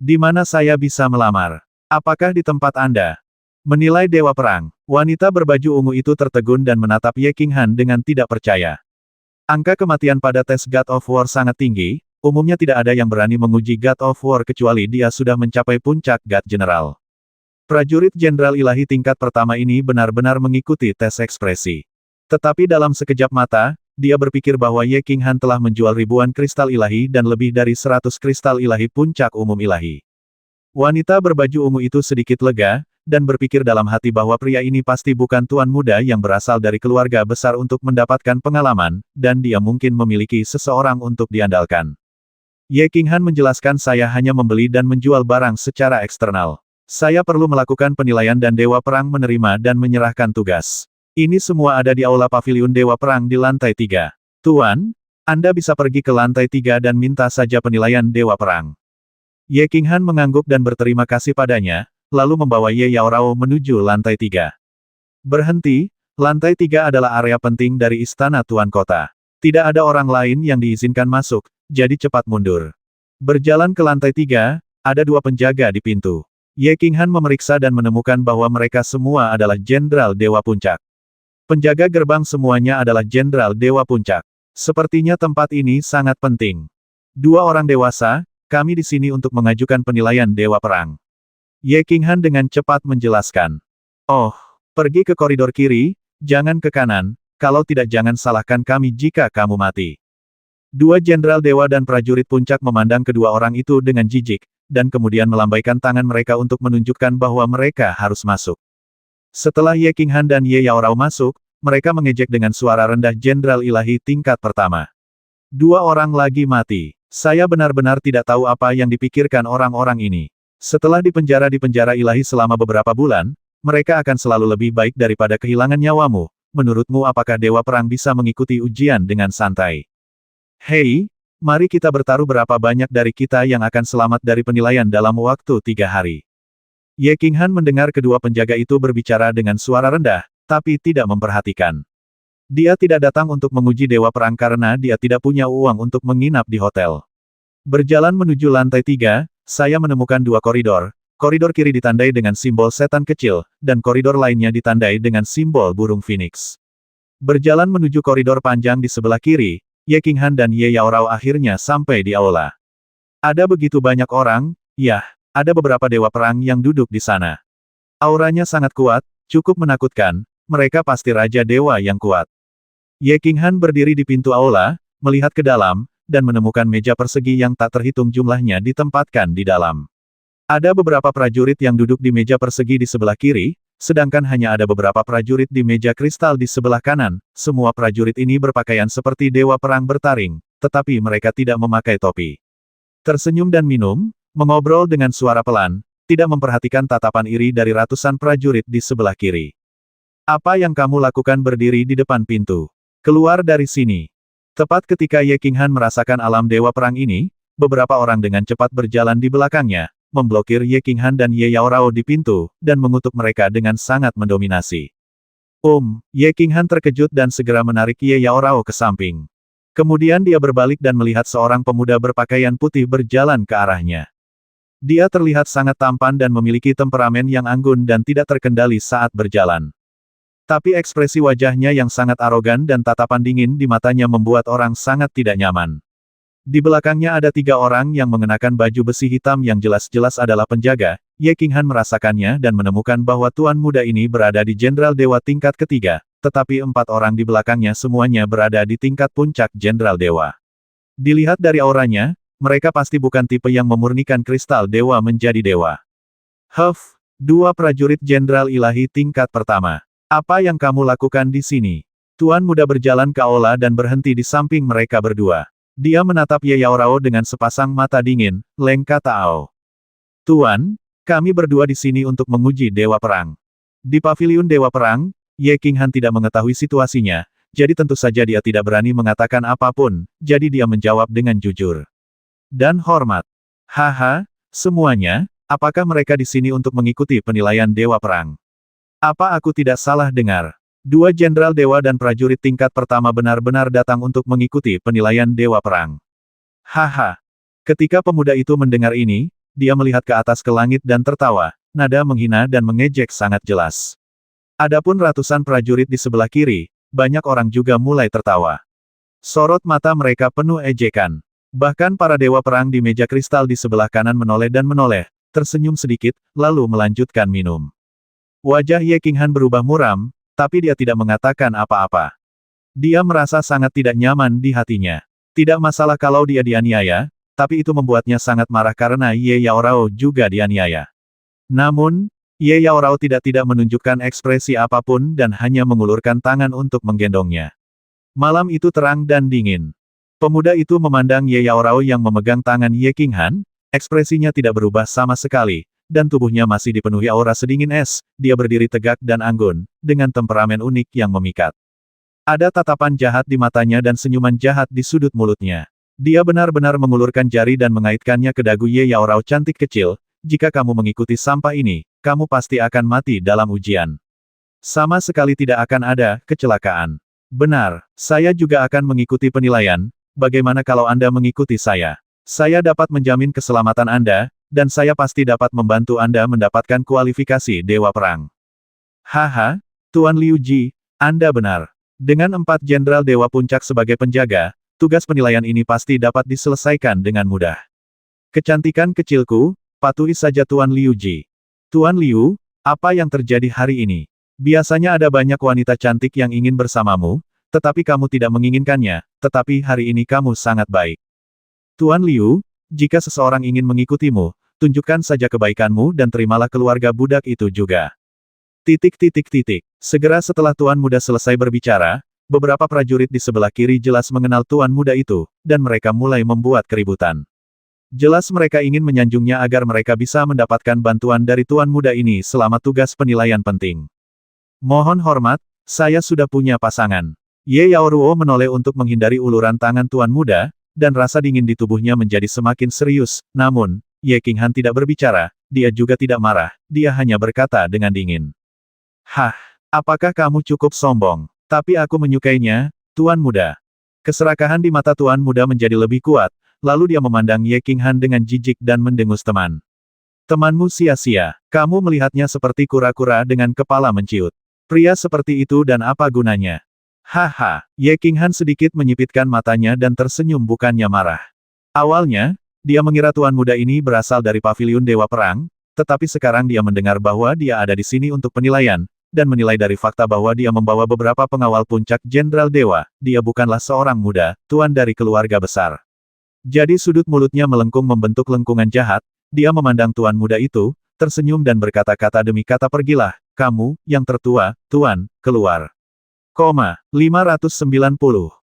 Di mana saya bisa melamar? Apakah di tempat Anda?" Menilai dewa perang. Wanita berbaju ungu itu tertegun dan menatap Ye Qinghan dengan tidak percaya. Angka kematian pada tes God of War sangat tinggi, umumnya tidak ada yang berani menguji God of War kecuali dia sudah mencapai puncak God General. Prajurit Jenderal Ilahi tingkat pertama ini benar-benar mengikuti tes ekspresi. Tetapi dalam sekejap mata, dia berpikir bahwa Ye Qinghan telah menjual ribuan kristal ilahi dan lebih dari 100 kristal ilahi puncak umum ilahi. Wanita berbaju ungu itu sedikit lega, dan berpikir dalam hati bahwa pria ini pasti bukan tuan muda yang berasal dari keluarga besar untuk mendapatkan pengalaman, dan dia mungkin memiliki seseorang untuk diandalkan. Ye Qinghan menjelaskan, "Saya hanya membeli dan menjual barang secara eksternal. Saya perlu melakukan penilaian dan Dewa Perang menerima dan menyerahkan tugas. Ini semua ada di aula paviliun Dewa Perang di lantai 3. Tuan, Anda bisa pergi ke lantai 3 dan minta saja penilaian Dewa Perang." Ye Qinghan mengangguk dan berterima kasih padanya, lalu membawa Ye Yaorao menuju lantai 3. Berhenti, lantai 3 adalah area penting dari istana Tuan Kota. Tidak ada orang lain yang diizinkan masuk, jadi cepat mundur. Berjalan ke lantai 3, ada 2 penjaga di pintu. Ye Qinghan memeriksa dan menemukan bahwa mereka semua adalah Jenderal Dewa Puncak. Penjaga gerbang semuanya adalah Jenderal Dewa Puncak. Sepertinya tempat ini sangat penting. 2 orang dewasa, kami di sini untuk mengajukan penilaian Dewa Perang. Ye Qinghan dengan cepat menjelaskan. Oh, pergi ke koridor kiri, jangan ke kanan, kalau tidak jangan salahkan kami jika kamu mati. Dua jenderal dewa dan prajurit puncak memandang kedua orang itu dengan jijik, dan kemudian melambaikan tangan mereka untuk menunjukkan bahwa mereka harus masuk. Setelah Ye Qinghan dan Ye Yaorao masuk, mereka mengejek dengan suara rendah Jenderal Ilahi tingkat pertama. Dua orang lagi mati. Saya benar-benar tidak tahu apa yang dipikirkan orang-orang ini. Setelah dipenjara di penjara ilahi selama beberapa bulan, mereka akan selalu lebih baik daripada kehilangan nyawamu. Menurutmu apakah Dewa Perang bisa mengikuti ujian dengan santai? Hei, mari kita bertaruh berapa banyak dari kita yang akan selamat dari penilaian dalam waktu 3 hari. Ye Qinghan mendengar kedua penjaga itu berbicara dengan suara rendah, tapi tidak memperhatikan. Dia tidak datang untuk menguji Dewa Perang karena dia tidak punya uang untuk menginap di hotel. Berjalan menuju lantai 3, saya menemukan dua koridor. Koridor kiri ditandai dengan simbol setan kecil, dan koridor lainnya ditandai dengan simbol burung phoenix. Berjalan menuju koridor panjang di sebelah kiri, Ye Qinghan dan Ye Yaorao akhirnya sampai di aula. Ada begitu banyak orang, ya, ada beberapa Dewa Perang yang duduk di sana. Auranya sangat kuat, cukup menakutkan, mereka pasti Raja Dewa yang kuat. Ye Qinghan berdiri di pintu aula, melihat ke dalam, dan menemukan meja persegi yang tak terhitung jumlahnya ditempatkan di dalam. Ada beberapa prajurit yang duduk di meja persegi di sebelah kiri, sedangkan hanya ada beberapa prajurit di meja kristal di sebelah kanan. Semua prajurit ini berpakaian seperti Dewa Perang bertaring, tetapi mereka tidak memakai topi. Tersenyum dan minum, mengobrol dengan suara pelan, tidak memperhatikan tatapan iri dari ratusan prajurit di sebelah kiri. Apa yang kamu lakukan berdiri di depan pintu? Keluar dari sini. Tepat ketika Ye Qinghan merasakan alam Dewa Perang ini, beberapa orang dengan cepat berjalan di belakangnya, memblokir Ye Qinghan dan Ye Yaorao di pintu, dan mengutuk mereka dengan sangat mendominasi. Ye Qinghan terkejut dan segera menarik Ye Yaorao ke samping. Kemudian dia berbalik dan melihat seorang pemuda berpakaian putih berjalan ke arahnya. Dia terlihat sangat tampan dan memiliki temperamen yang anggun dan tidak terkendali saat berjalan. Tapi ekspresi wajahnya yang sangat arogan dan tatapan dingin di matanya membuat orang sangat tidak nyaman. Di belakangnya ada 3 orang yang mengenakan baju besi hitam yang jelas-jelas adalah penjaga. Ye Qinghan merasakannya dan menemukan bahwa tuan muda ini berada di Jenderal Dewa tingkat ketiga, tetapi 4 orang di belakangnya semuanya berada di tingkat puncak Jenderal Dewa. Dilihat dari auranya, mereka pasti bukan tipe yang memurnikan kristal dewa menjadi dewa. 2 prajurit Jenderal Ilahi tingkat pertama. Apa yang kamu lakukan di sini? Tuan muda berjalan ke aula dan berhenti di samping mereka berdua. Dia menatap Ye Yaorao dengan sepasang mata dingin, Leng kata Ao. Tuan, kami berdua di sini untuk menguji Dewa Perang. Di paviliun Dewa Perang, Ye Qinghan tidak mengetahui situasinya, jadi tentu saja dia tidak berani mengatakan apapun, jadi dia menjawab dengan jujur dan hormat. Haha, semuanya, apakah mereka di sini untuk mengikuti penilaian Dewa Perang? Apa aku tidak salah dengar? 2 jenderal dewa dan prajurit tingkat pertama benar-benar datang untuk mengikuti penilaian Dewa Perang. Haha. Ketika pemuda itu mendengar ini, dia melihat ke atas ke langit dan tertawa, nada menghina dan mengejek sangat jelas. Adapun ratusan prajurit di sebelah kiri, banyak orang juga mulai tertawa. Sorot mata mereka penuh ejekan. Bahkan para Dewa Perang di meja kristal di sebelah kanan menoleh dan menoleh, tersenyum sedikit, lalu melanjutkan minum. Wajah Ye Qinghan berubah muram, tapi dia tidak mengatakan apa-apa. Dia merasa sangat tidak nyaman di hatinya. Tidak masalah kalau dia dianiaya, tapi itu membuatnya sangat marah karena Ye Yaorao juga dianiaya. Namun, Ye Yaorao tidak menunjukkan ekspresi apapun dan hanya mengulurkan tangan untuk menggendongnya. Malam itu terang dan dingin. Pemuda itu memandang Ye Yaorao yang memegang tangan Ye Qinghan, ekspresinya tidak berubah sama sekali. Dan tubuhnya masih dipenuhi aura sedingin es, dia berdiri tegak dan anggun, dengan temperamen unik yang memikat. Ada tatapan jahat di matanya dan senyuman jahat di sudut mulutnya. Dia benar-benar mengulurkan jari dan mengaitkannya ke dagu Ye Yaorao cantik kecil, jika kamu mengikuti sampah ini, kamu pasti akan mati dalam ujian. Sama sekali tidak akan ada kecelakaan. Benar, saya juga akan mengikuti penilaian, bagaimana kalau Anda mengikuti saya? Saya dapat menjamin keselamatan Anda, dan saya pasti dapat membantu Anda mendapatkan kualifikasi Dewa Perang. Haha, Tuan Liu Ji, Anda benar. Dengan 4 jenderal Dewa Puncak sebagai penjaga, tugas penilaian ini pasti dapat diselesaikan dengan mudah. Kecantikan kecilku, patuhi saja Tuan Liu Ji. Tuan Liu, apa yang terjadi hari ini? Biasanya ada banyak wanita cantik yang ingin bersamamu, tetapi kamu tidak menginginkannya, tetapi hari ini kamu sangat baik. Tuan Liu, jika seseorang ingin mengikutimu, tunjukkan saja kebaikanmu dan terimalah keluarga budak itu juga. Segera setelah Tuan Muda selesai berbicara, beberapa prajurit di sebelah kiri jelas mengenal Tuan Muda itu, dan mereka mulai membuat keributan. Jelas mereka ingin menyanjungnya agar mereka bisa mendapatkan bantuan dari Tuan Muda ini selama tugas penilaian penting. Mohon hormat, saya sudah punya pasangan. Ye Yaoruo menoleh untuk menghindari uluran tangan Tuan Muda, dan rasa dingin di tubuhnya menjadi semakin serius, namun, Ye Qinghan tidak berbicara, dia juga tidak marah, dia hanya berkata dengan dingin. Hah, apakah kamu cukup sombong? Tapi aku menyukainya, Tuan Muda. Keserakahan di mata Tuan Muda menjadi lebih kuat, lalu dia memandang Ye Qinghan dengan jijik dan mendengus teman. Temanmu sia-sia, kamu melihatnya seperti kura-kura dengan kepala menciut. Pria seperti itu dan apa gunanya? Haha, Ye Qinghan sedikit menyipitkan matanya dan tersenyum bukannya marah. Awalnya, dia mengira Tuan Muda ini berasal dari paviliun Dewa Perang, tetapi sekarang dia mendengar bahwa dia ada di sini untuk penilaian, dan menilai dari fakta bahwa dia membawa beberapa pengawal puncak Jenderal Dewa, dia bukanlah seorang muda, tuan dari keluarga besar. Jadi sudut mulutnya melengkung membentuk lengkungan jahat, dia memandang Tuan Muda itu, tersenyum dan berkata-kata demi kata pergilah, kamu, yang tertua, Tuan, keluar. 590